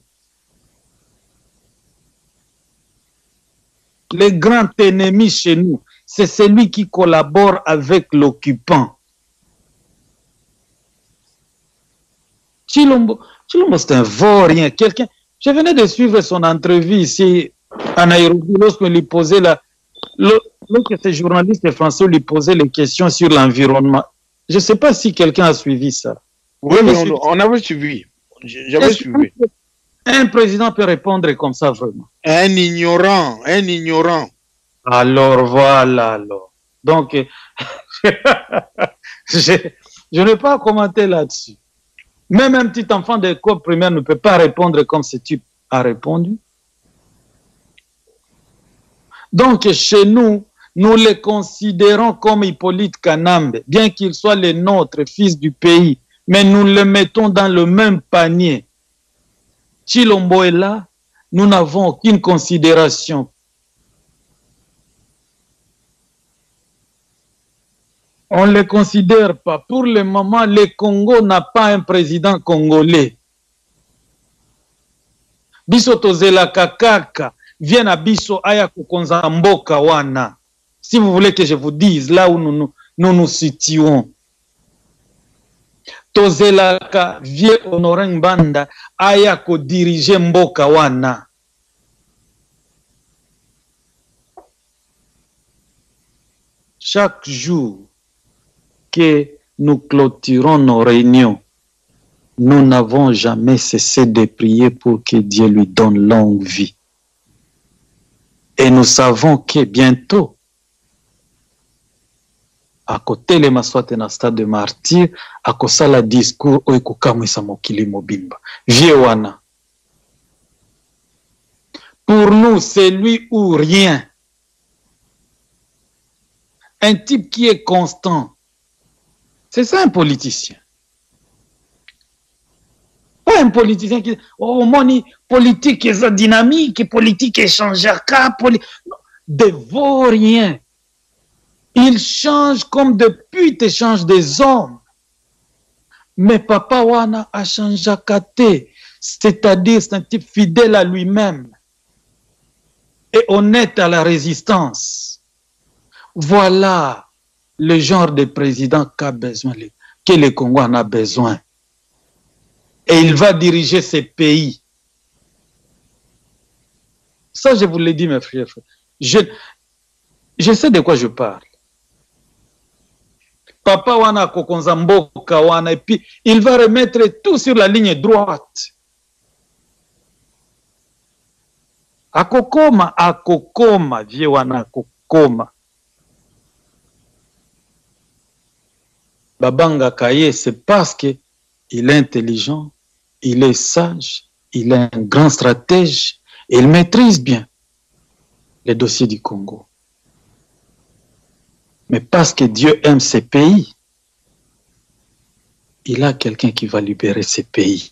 Speaker 2: Le grand ennemi chez nous, c'est celui qui collabore avec l'occupant. Chilombo, c'est un vaurien, quelqu'un. Je venais de suivre son entrevue ici à Nairobi lorsque lui posait lorsque ces journalistes français lui posaient les questions sur l'environnement. Je ne sais pas si quelqu'un a suivi ça.
Speaker 3: Oui, mais on avait suivi. J'avais suivi.
Speaker 2: Un président peut répondre comme ça vraiment.
Speaker 3: Un ignorant.
Speaker 2: Alors voilà, alors. Donc, je n'ai pas à commenter là-dessus. Même un petit enfant d'école primaire ne peut pas répondre comme ce type a répondu. Donc, chez nous, nous les considérons comme Hippolyte Kanambe, bien qu'il soit le nôtre, fils du pays, mais nous le mettons dans le même panier. Chilombo est là, nous n'avons aucune considération. On ne les considère pas. Pour le moment, le Congo n'a pas un président congolais. Biso tozela kakaka, vient à Biso aya kukonza mboka wana. Si vous voulez que je vous dise là où nous nous situons. Tozelaka vie Honoré Banda aya ko diriger mboka wana. Chaque jour, que nous clôturons nos réunions, nous n'avons jamais cessé de prier pour que Dieu lui donne longue vie. Et nous savons que bientôt, à côté les maswate na stade de martyr, à cause la discours oikokamwisa mokili mobimba. Vieux wana. Pour nous, c'est lui ou rien. Un type qui est constant. C'est ça un politicien. Pas un politicien qui... Oh, mon politique est dynamique, politique est changeur. De vaurien. Il change comme depuis te change des hommes. Mais Papa Wana a changé Kate. C'est-à-dire, c'est un type fidèle à lui-même et honnête à la résistance. Voilà le genre de président qu'a besoin, que le Congo en a besoin. Et il va diriger ces pays. Ça, je vous l'ai dit, mes frères. Je sais de quoi je parle. Papa wana kokonza mboka wana, et puis il va remettre tout sur la ligne droite. Akokoma, vieux wana akokoma. Babanga Kaye, c'est parce que il est intelligent, il est sage, il est un grand stratège, et il maîtrise bien les dossiers du Congo. Mais parce que Dieu aime ces pays, il a quelqu'un qui va libérer ces pays.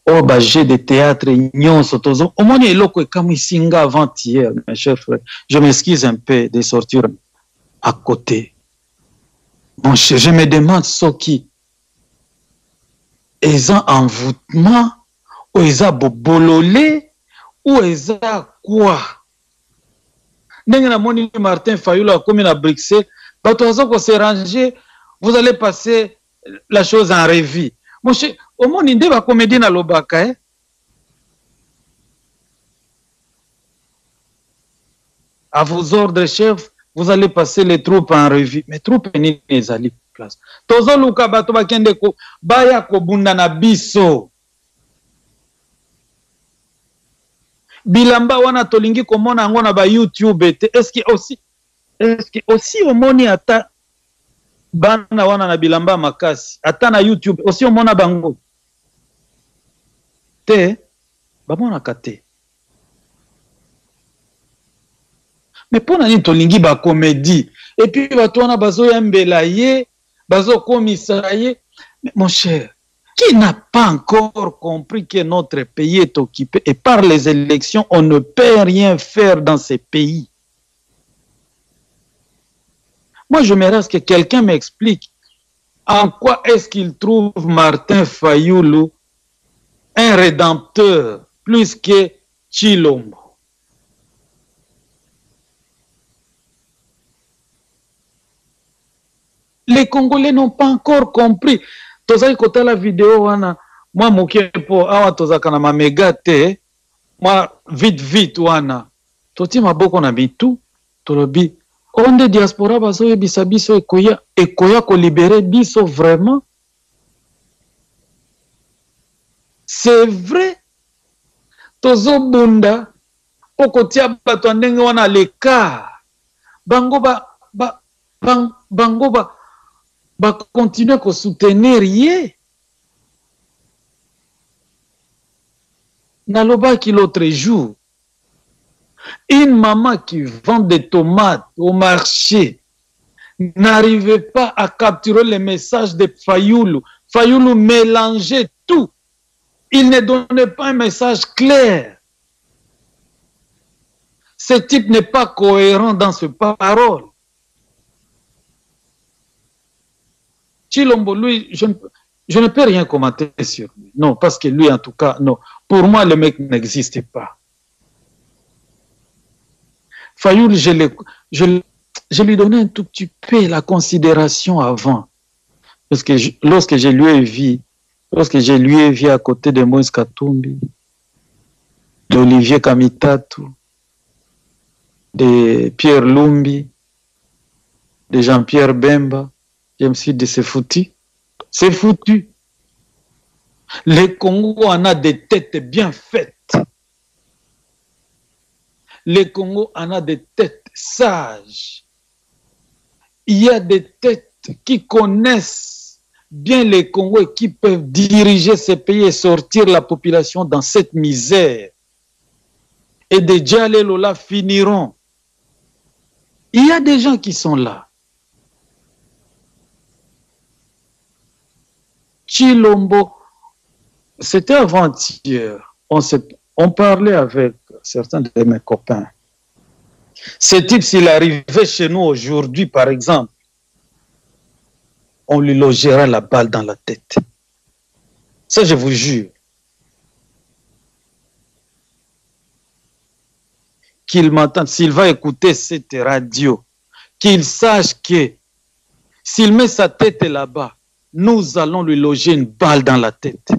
Speaker 2: Oh, bah, j'ai des théâtres, au moins, il y a comme ici avant-hier, mes chers frères. Je m'excuse un peu de sortir à côté. Bon, je me demande ce qui est un envoûtement, ou est un bobololé, ou est un quoi? Martin Fayulu a commis à Bruxelles, vous allez passer la chose en revue. Au moins, il va comédie dans l'Obaka. À vos ordres, chef, vous allez passer les troupes en revue. Mais troupes ni les alliés place. Tozo luka bato bakende ko baya ko bunda na biso. Bilamba wana tolingi komona ngo na ba YouTube ete. Est-ce que aussi omoni ata bana wana na bilamba makasi ata na YouTube aussi omona bango te bamona kate. Mais pour nani tolingi ba comédie et puis bato wana bazo yambela ye bazo komisa ye. Mon cher, qui n'a pas encore compris que notre pays est occupé et par les élections on ne peut rien faire dans ces pays? Moi je me reste que quelqu'un m'explique en quoi est-ce qu'il trouve Martin Fayulu un rédempteur plus que Chilombo. Les Congolais n'ont pas encore compris. Tozai kota la vidéo wana, moi mokepo awa tozaka na mamegate, moi vite wana. Toti maboko na bitu, tolobi onde diaspora bazo yebisa biso ekoya ko libérer biso vraiment. C'est vrai. Tozo bunda okotia bato ndenge wana l'écart. Bango ba continuer à soutenir rien. Naloba qui l'autre jour, une maman qui vend des tomates au marché n'arrivait pas à capturer le message de Fayulu. Fayulu mélangeait tout. Il ne donnait pas un message clair. Ce type n'est pas cohérent dans ses paroles. Chilombo, lui, je ne peux rien commenter sur lui. Non, parce que lui, en tout cas, non. Pour moi, le mec n'existait pas. Fayulu, je lui donnais un tout petit peu la considération avant. Parce que lorsque je lui ai vu à côté de Moïse Katumbi, d'Olivier Kamitatu, de Pierre Lumbi, de Jean-Pierre Bemba. Je me suis dit, c'est foutu. C'est foutu. Le Congo en a des têtes bien faites. Le Congo en a des têtes sages. Il y a des têtes qui connaissent bien les Congo et qui peuvent diriger ces pays et sortir la population dans cette misère. Et des Djalelola finiront. Il y a des gens qui sont là. Chilombo, c'était avant-hier. On parlait avec certains de mes copains. Ce type, s'il arrivait chez nous aujourd'hui, par exemple, on lui logera la balle dans la tête. Ça, je vous jure. Qu'il m'entende, s'il va écouter cette radio, qu'il sache que s'il met sa tête là-bas, nous allons lui loger une balle dans la tête.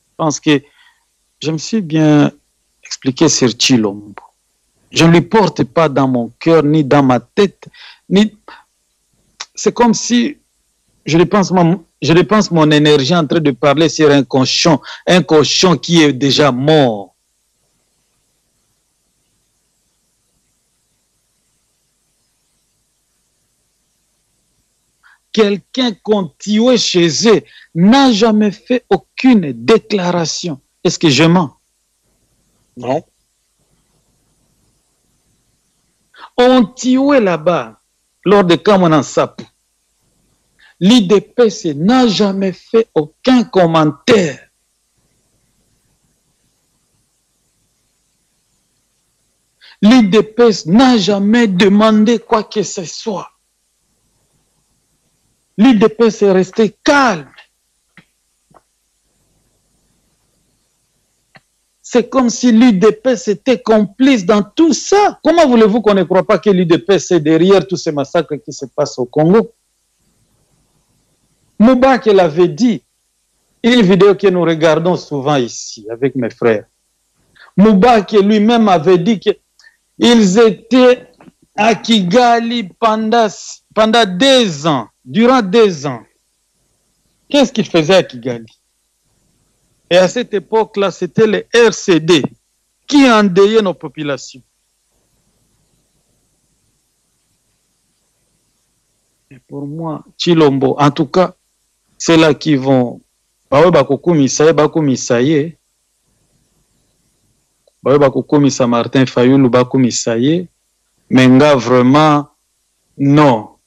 Speaker 2: Je pense que je me suis bien expliqué sur Chilombo. Je ne lui porte pas dans mon cœur, ni dans ma tête, ni... C'est comme si je dépense mon énergie en train de parler sur un cochon qui est déjà mort. Quelqu'un qu'on tuait chez eux n'a jamais fait aucune déclaration. Est-ce que je mens?
Speaker 3: Non.
Speaker 2: On tuait là-bas, lors de Kamonansapu. L'IDPC n'a jamais fait aucun commentaire. L'IDPC n'a jamais demandé quoi que ce soit. L'IDPC est resté calme. C'est comme si l'UDPS était complice dans tout ça. Comment voulez-vous qu'on ne croit pas que l'UDPS est derrière tous ces massacres qui se passent au Congo? Moubak l'avait dit, une vidéo que nous regardons souvent ici avec mes frères. Moubak lui-même avait dit qu'ils étaient à Kigali pendant 2 ans, durant 2 ans. Qu'est-ce qu'ils faisaient à Kigali? Et à cette époque-là, c'était les RCD qui endayaient nos populations. Et pour moi, Chilombo, en tout cas, c'est là qui vont. Martin Fayulu, mais vraiment, non.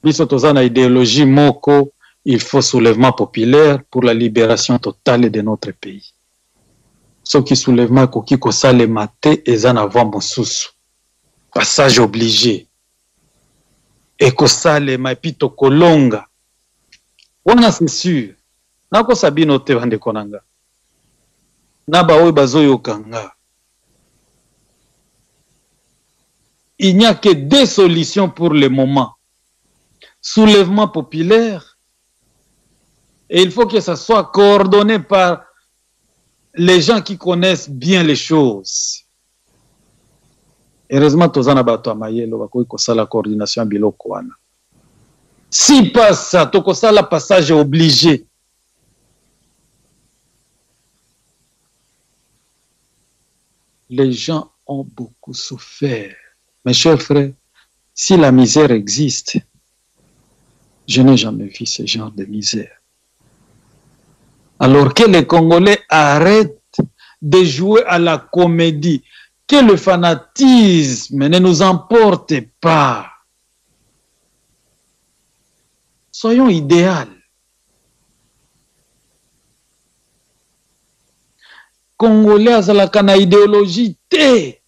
Speaker 2: Biso tozana idéologie moko. Il faut soulèvement populaire pour la libération totale de notre pays. Ce qui soulèvement koki kosale mate ezana avant mosusu. Passage obligé. Et kosale mapito kolonga. Wana c'est sûr. Nako sabino te bande konanga. Naba oy bazoyo kanga. Il n'y a que 2 solutions pour le moment. Soulèvement populaire. Et il faut que ça soit coordonné par les gens qui connaissent bien les choses. Heureusement, tozana bato amayelo bakoki kosala coordination biloko wana. Si pas ça, tokosala passage obligé. Les gens ont beaucoup souffert. Mes chers frères, si la misère existe, je n'ai jamais vu ce genre de misère. Alors que les Congolais arrêtent de jouer à la comédie, que le fanatisme ne nous emporte pas. Soyons idéaux. Congolais azalaka na idéologie te.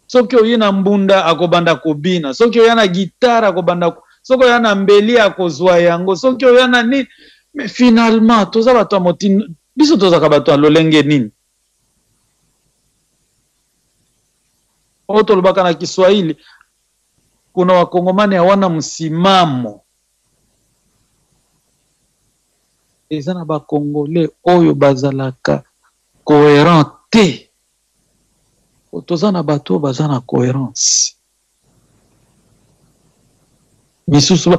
Speaker 2: Soki oye na mbunda akobanda kobina, soki oye na guitare akobanda, soki oye na mbeli akozwa yango, soki oye na nini. Mais finalement, toza bato motino, biso toza ka bato lolenge nini? Oto lubaka na Kiswahili, kuna wakongomani hawana msimamo. Eza na bakongole oyo bazalaka cohérent te. tozana bato bazana cohérence. Misusu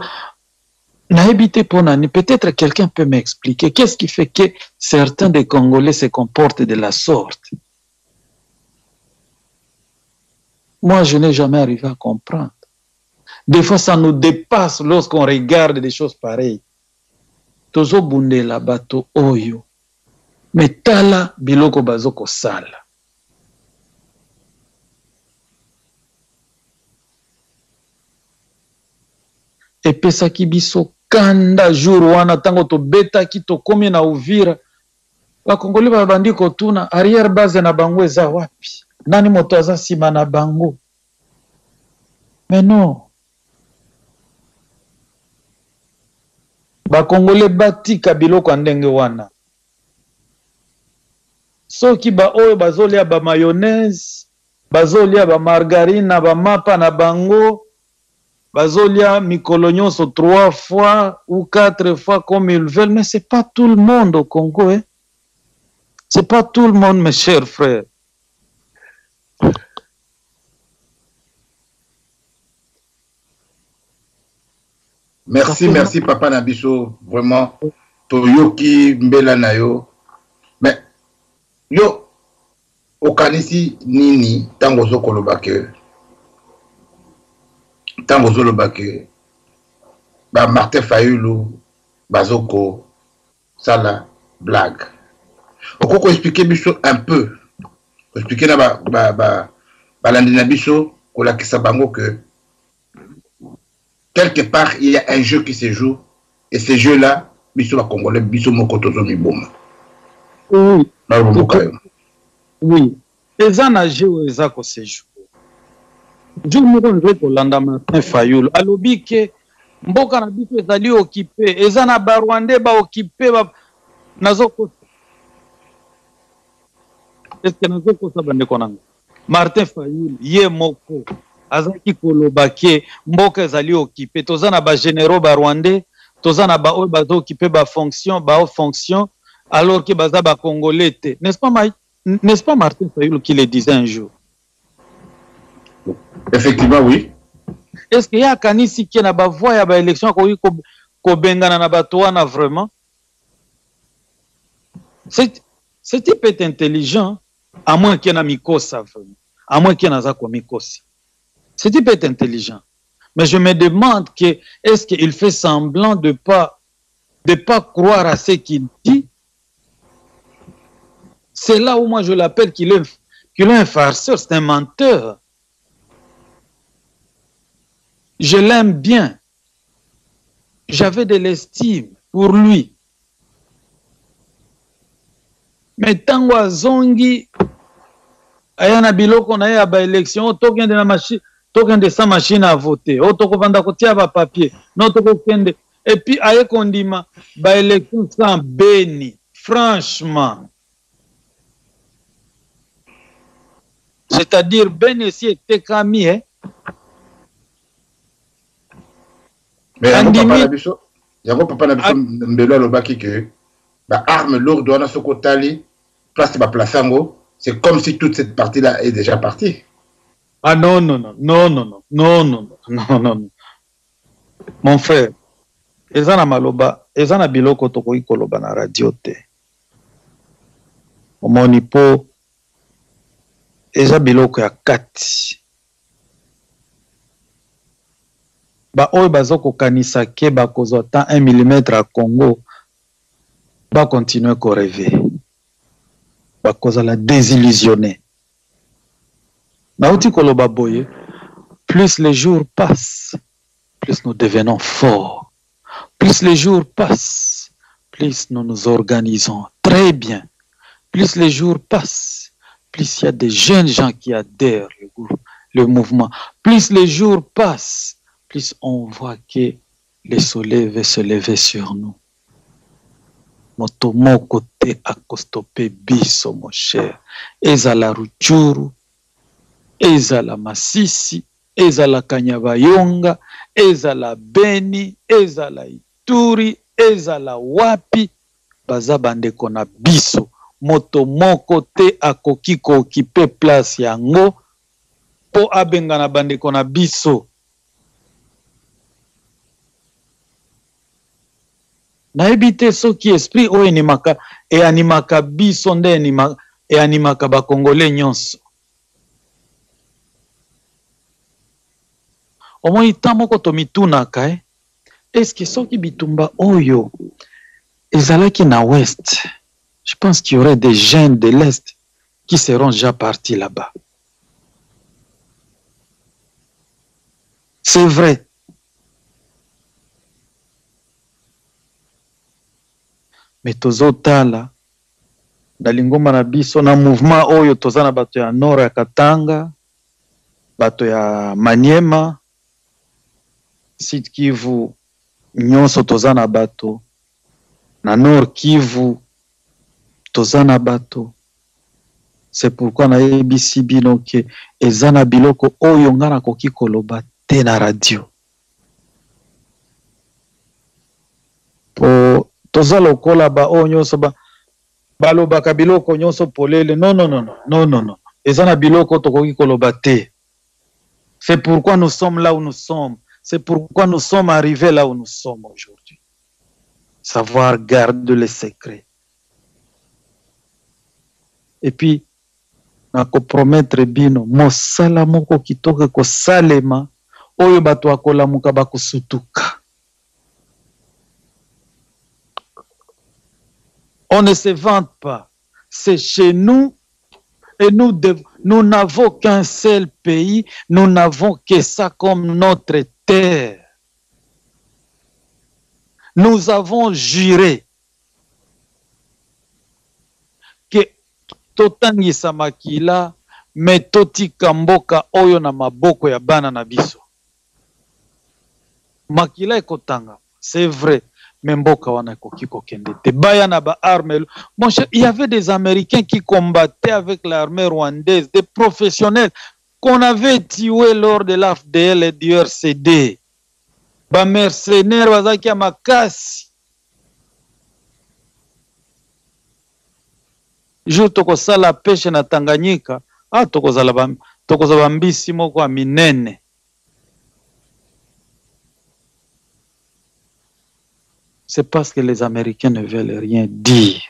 Speaker 2: naibité ponani, peut-être quelqu'un peut m'expliquer qu'est-ce qui fait que certains des Congolais se comportent de la sorte. Moi, je n'ai jamais arrivé à comprendre. Des fois, ça nous dépasse lorsqu'on regarde des choses pareilles. Tozo bundela bato oyo. Mais tala biloko bazoko sala. Epesaki biso kanda jour wana tango to beta ki to komi na Uvira. Ba Kongoli ba bandi kotuna arrière base na bango eza wapi? Nani moto aza sima na bango? Mais non. Ba Kongole batika biloko ndenge wana. Soki ba oyo bazolia ba mayonnaise, bazolia ba margarine na ba mapa na bango, bazolia mikolo nyonso 3 fois ou 4 fois comme ils veulent, mais c'est pas tout le monde au Congo, hein. C'est pas tout le monde, mes chers frères.
Speaker 1: Merci, merci Papa Nabiso, vraiment. Toyoki mbela na yo. Mais yo okanisi nini tango zo kolobake. Tango zo lobake. Ba Martin Fayulu bazoko sala blague. Okoko expliquer biso un peu. Expliquer na ba landina biso kolakisa bango que quelque part, il y a un jeu qui se joue, et ce jeu-là, biso ba Congolais, biso moko tozo miboma.
Speaker 2: Oui. Oui. Eza na jeu eza ko se joue. Jour moko nze kolanda Martin Fayulu. Alobi ke mboka na biso ezali occupé, eza na ba Rwandais ba occupé ba nazoko. Est-ce que nazoko sa bande konanga? Martin Fayulu ye moko azaki kolobake mboka ezali occupé, tozana ba généraux ba Rwandais, tozana ba oyo bazo occupé ba fonction, ba haute fonction, alors que baza ba Congolais te. N'est-ce pas Martin Fayulu qui le disait un jour?
Speaker 1: Effectivement, oui.
Speaker 2: Est-ce qu'il y a kanisi qui na ba voix ya ba élection ko bengana na bato wana vraiment? Ce type est intelligent, à moins qu'il y ait un mikosa vraiment. À moins qu'il y ait un mikosi. Ce type est intelligent. Mais je me demande que est-ce qu'il fait semblant de pas croire à ce qu'il dit? C'est là où moi je l'appelle qu'il est un farceur, c'est un menteur. Je l'aime bien. J'avais de l'estime pour lui. Mais tango azongi ayana biloko na ya ba élection tokende na machine tokende sa machine à voter otoko vanda kotia ba papier non toko kende et puis aye kondima ba élection sans béni franchement, c'est-à-dire béni si était kami hein.
Speaker 1: Mais yango papa na biso mbelo lobaki que ba arme lourde wana soko tali place ba plaçango, c'est comme si toute cette partie là est déjà partie.
Speaker 2: Ah non non non non non non non non non non mon frère, ezana maloba ezana biloko tokoki koloba na radio te omoni po eza biloko ya kati ba oyo bazoko kanisa ke bakozwa ta 1 mm à Congo va continuer à rêver. Va cause la désillusionner. Naouti koloba boye, plus les jours passent, plus nous devenons forts. Plus les jours passent, plus nous nous organisons très bien. Plus les jours passent, plus il y a des jeunes gens qui adhèrent le mouvement. Plus les jours passent, plus on voit que le soleil va se lever sur nous. Moto moko te akostope biso mon cher. Ezala Ruchuru, ezala Masisi, ezala Kanyabayonga, ezala Beni, ezala Ituri, ezala wapi baza bandeko na biso. moto moko te akoki ko occuper place yango po abenga na bandeko na biso. Nayebi te soki esprit oyo animaka biso nde animaka bakongole nyonso. Omoi ntan moko tomitunaka eske soki bitumba oyo ezalaki na ouest, je pense qu'il y aurait des jeunes de l'est qui seront déjà partis là-bas. C'est vrai. Mais tozotala na lingomba na biso na mouvement oyo tozana bato ya nord ya Katanga, bato ya Maniema, Sud Kivu nyonso tozana bato, na Nord Kivu tozana bato. C'est pourquoi na yebi bino ke ezana biloko oyo nga nakoki koloba te na radio. Po toza lokola ba oyo nyonso balobaka biloko nyonso polele. Non. Ezana biloko tokoki koloba te. C'est pourquoi nous sommes là où nous sommes. C'est pourquoi nous sommes arrivés là où nous sommes aujourd'hui. Savoir garder les secrets. Et puis, nako promettre bino mosala moko kitoke ko salema oyo bato akolamuka bakusutuka. On ne se vante pas. C'est chez nous et nous n'avons qu'un seul pays. Nous n'avons que ça comme notre terre. Nous avons juré que totangisa makila me totika mboka oyo na maboko ya bana na biso. Makila ekotanga, c'est vrai. Mais mboka wana koki kokende te baya na ba armée. Mon cher, il y avait des Américains qui combattaient avec l'armée rwandaise, des professionnels qu'on avait tués lors de l'AFDL et du RCD. Ba mercenaires bazaki ya makasi. Jour tokosala pêche na Tanganyika, tokozala mbisi moko ya minene. C'est parce que les Américains ne veulent rien dire.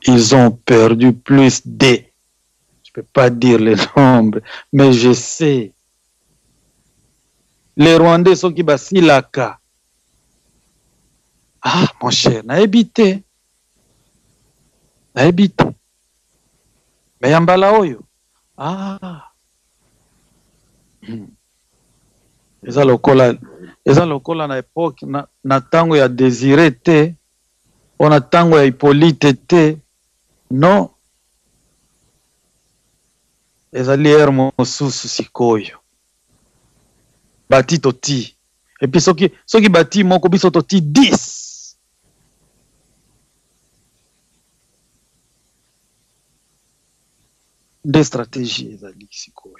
Speaker 2: Ils ont perdu plus de... Je ne peux pas dire le nombre, mais je sais. Les Rwandais sont qui basilaka. Ah, mon cher, n'a habité. Mais yambala oyo. Ah. Eza lokola na époque na tango ya Désiré te, na tango ya Hippolyte te. Non. Ezali er mosusu sikoyo. Bati toti. Et puis soki bati moko biso toti 10. Des stratégies ezali sikoyo.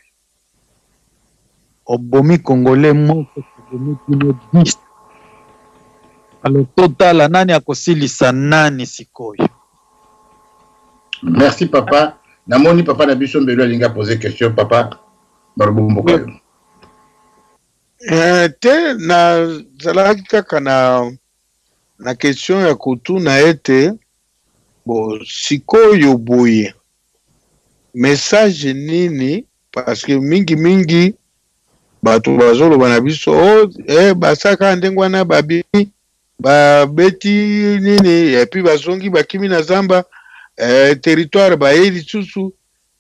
Speaker 2: Obomi Congolais moko obomi kino 10. Alors total nani akosilisa nani sikoyo.
Speaker 1: Merci papa. Namoni papa na biso mbelo alinga poser question papa. Barubumbo kwa yo.
Speaker 3: Te na zalaki kaka na question ya kutuna ete bo sikoyo boye message nini parce que mingi bato bazoloba na biso basaka ndengwana babimi babeti nini et puis bazongi bakimi na zamba territoire baeli susu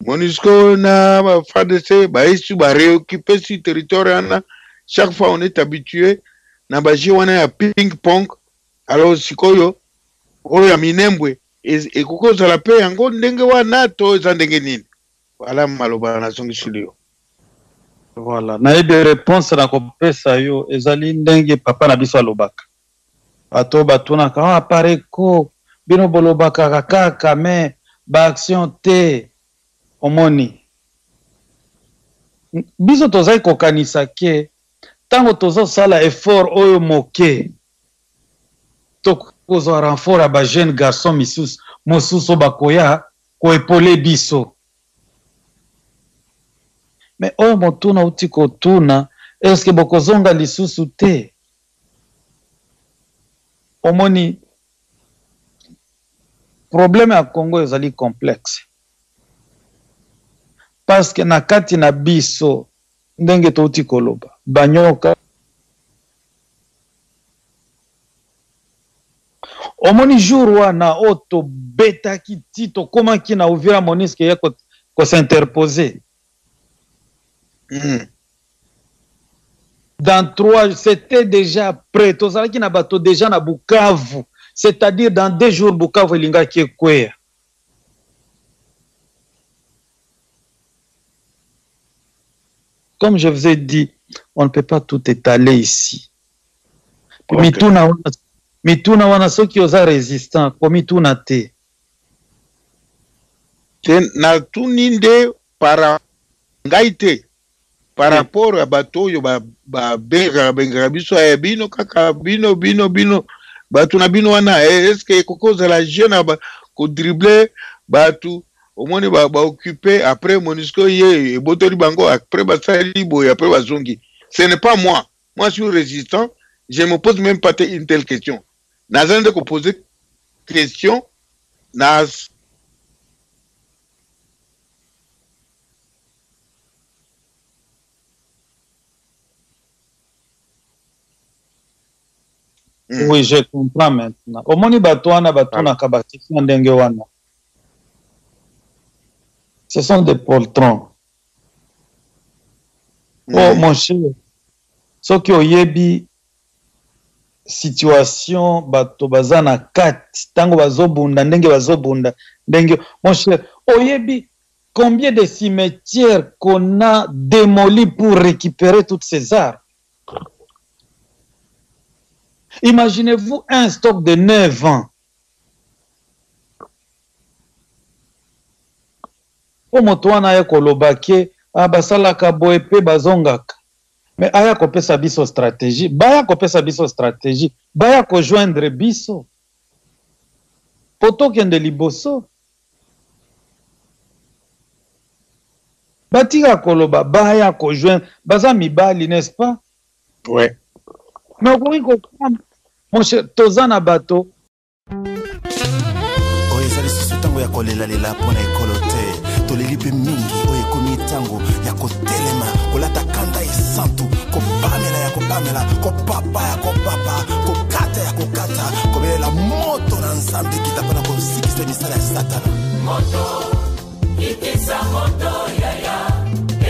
Speaker 3: MONUSCO na FARDC baisi ba réoccuper ce territoire ana. Chaque fois on est habitué na baji wana ya ping pong. Alors sikoyo oyo ya minembwe ekokoza la pe yango ndenge wana to za ndenge nini. Voilà maloba na songi silio.
Speaker 2: Voilà, na ebe réponse na kopesa yo ezali ndenge papa na biso alobaka. Bato batuna ka pareko bino bolobaka kaka mais ba action te omoni. Biso tozai kokanisa ke tango tozo sala effort oyo moke tokozo renfort ba jeune garçon misus mosusu bakoya koepole biso. Mais oyo motuna uti kotuna, eske bokozonga lisusu te? Omoni problème ya Congo ezali complexe. Parce que na kati na biso ndenge touti koloba banyoka omoni jour wana oto betaki tito komaki na Uvira Monisque ya ko s'interposer. Dans 3, c'était déjà prêt. Tozalaki na bato déjà na Bukavu. C'est-à-dire dans 2 jours Bukavu ilinga kiekwea. Comme je vous ai dit, on ne peut pas tout étaler ici. Okay. Mituna wana soki oza résistant, ko mituna te.
Speaker 3: Na tuninde para ngaite. Par rapport à bateau, yo ba benga biso ya bino kaka bino batu na bino wana est-ce que koko za la jeune ko dribbler batu au moins ba occuper après Monisco ye botori bango après ba sali boy après ba zongi. Ce n'est pas moi je suis résistant, je me pose même pas une telle question. Nazan de ko poser question nas
Speaker 2: Oui, je comprends maintenant. Omoni batouana batuna kabati ndenge wana. Ce sont des poltrons. Oh mon cher, soki oyebi situation bato bazana kati tango bazobunda ndenge bazobunda ndenge mon cher oyebi combien de cimetières qu'on a démolis pour récupérer toutes ces armes. Imaginez-vous un stock de 9 ans. O moto wana ya kolobake abasalaka boye pe bazongaka. Mais aya kopesa biso stratégie, baya kopesa biso stratégie, baya kojoindre biso. Poto kende liboso. Batika koloba baya kojoindre, baza mibali, n'est-ce pas?
Speaker 3: Ouais.
Speaker 2: Mais oui, mon cher, tozana bato.
Speaker 4: Oye zali susutango ya kolela lela pona ekolote. Toleli pe mingi oye komi tango ya kotelema kolata kanda esantu kopamela ya kopamela kopapa ya kopapa kokata ya kokata kobelela moto na nzambe kitapana kosikisa misala ya satana.
Speaker 5: Moto ikisa moto yaya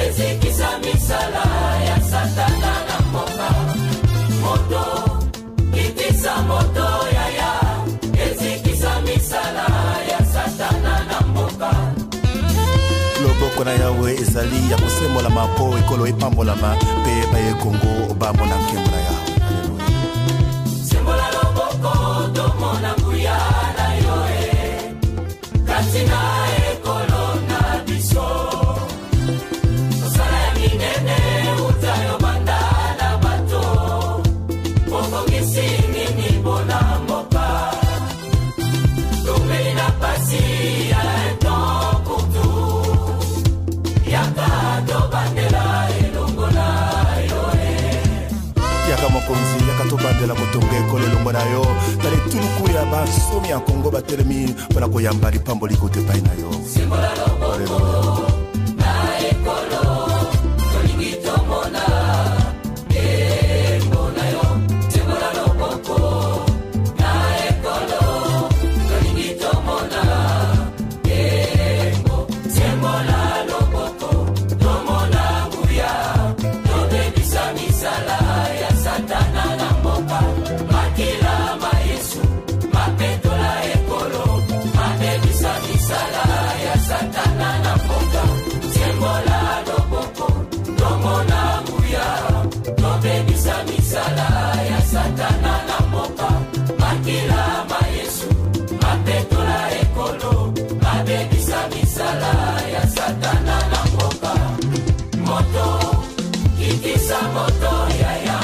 Speaker 5: ezikisa misala ya satana na moka. Moto ikisa moto yaya ezikisa misala ya satana na moka.
Speaker 4: Loboko na yawe ezali ya kosembola mapo ekolo epambolama pe baye Kongo bamona nkembo na yawe. Haleluya.
Speaker 5: Sembola loboko tomona nguya na yoe katina ekolo na biso. Osala ya minene utayo bandana bato Kongo kisingi ni bona moka. Tumeli na pasi ya eton pour tout Yaka bandela elongo na yoe.
Speaker 4: Yaka mokonzi yaka to bandela motonge ekolo elongo na yo. Tale tuluku ya basomi ya Kongo batelemi mpona koyamba lipambo likote pai na yo.
Speaker 5: Sembola loboko na ekolo tolingi tomona embo na yo. Sembola loboko na ekolo tolingi tomona embo. Sembola loboko tomona nguya tobebisa misala ya satana na mboka. Makila Yesu mapetola ekolo mabebisa misala ya satana na mboka. Sembola loboko tomona nguya tobebisa misala ya satana na mboka. Makila Yesu mapetola ekolo mabebisa misala ya satana na mboka. Moto kitisa moto yaya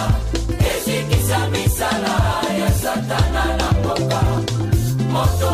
Speaker 5: ezikisa misala ya satana na mboka. Moto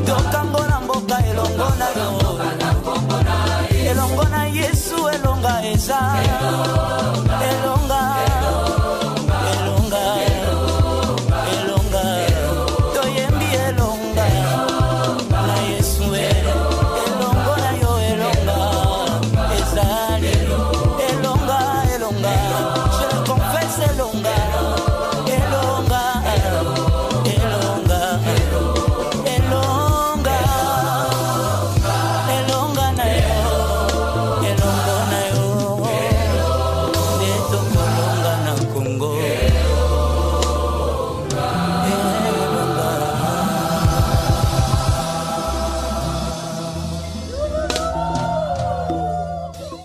Speaker 6: tokango na mboka elongo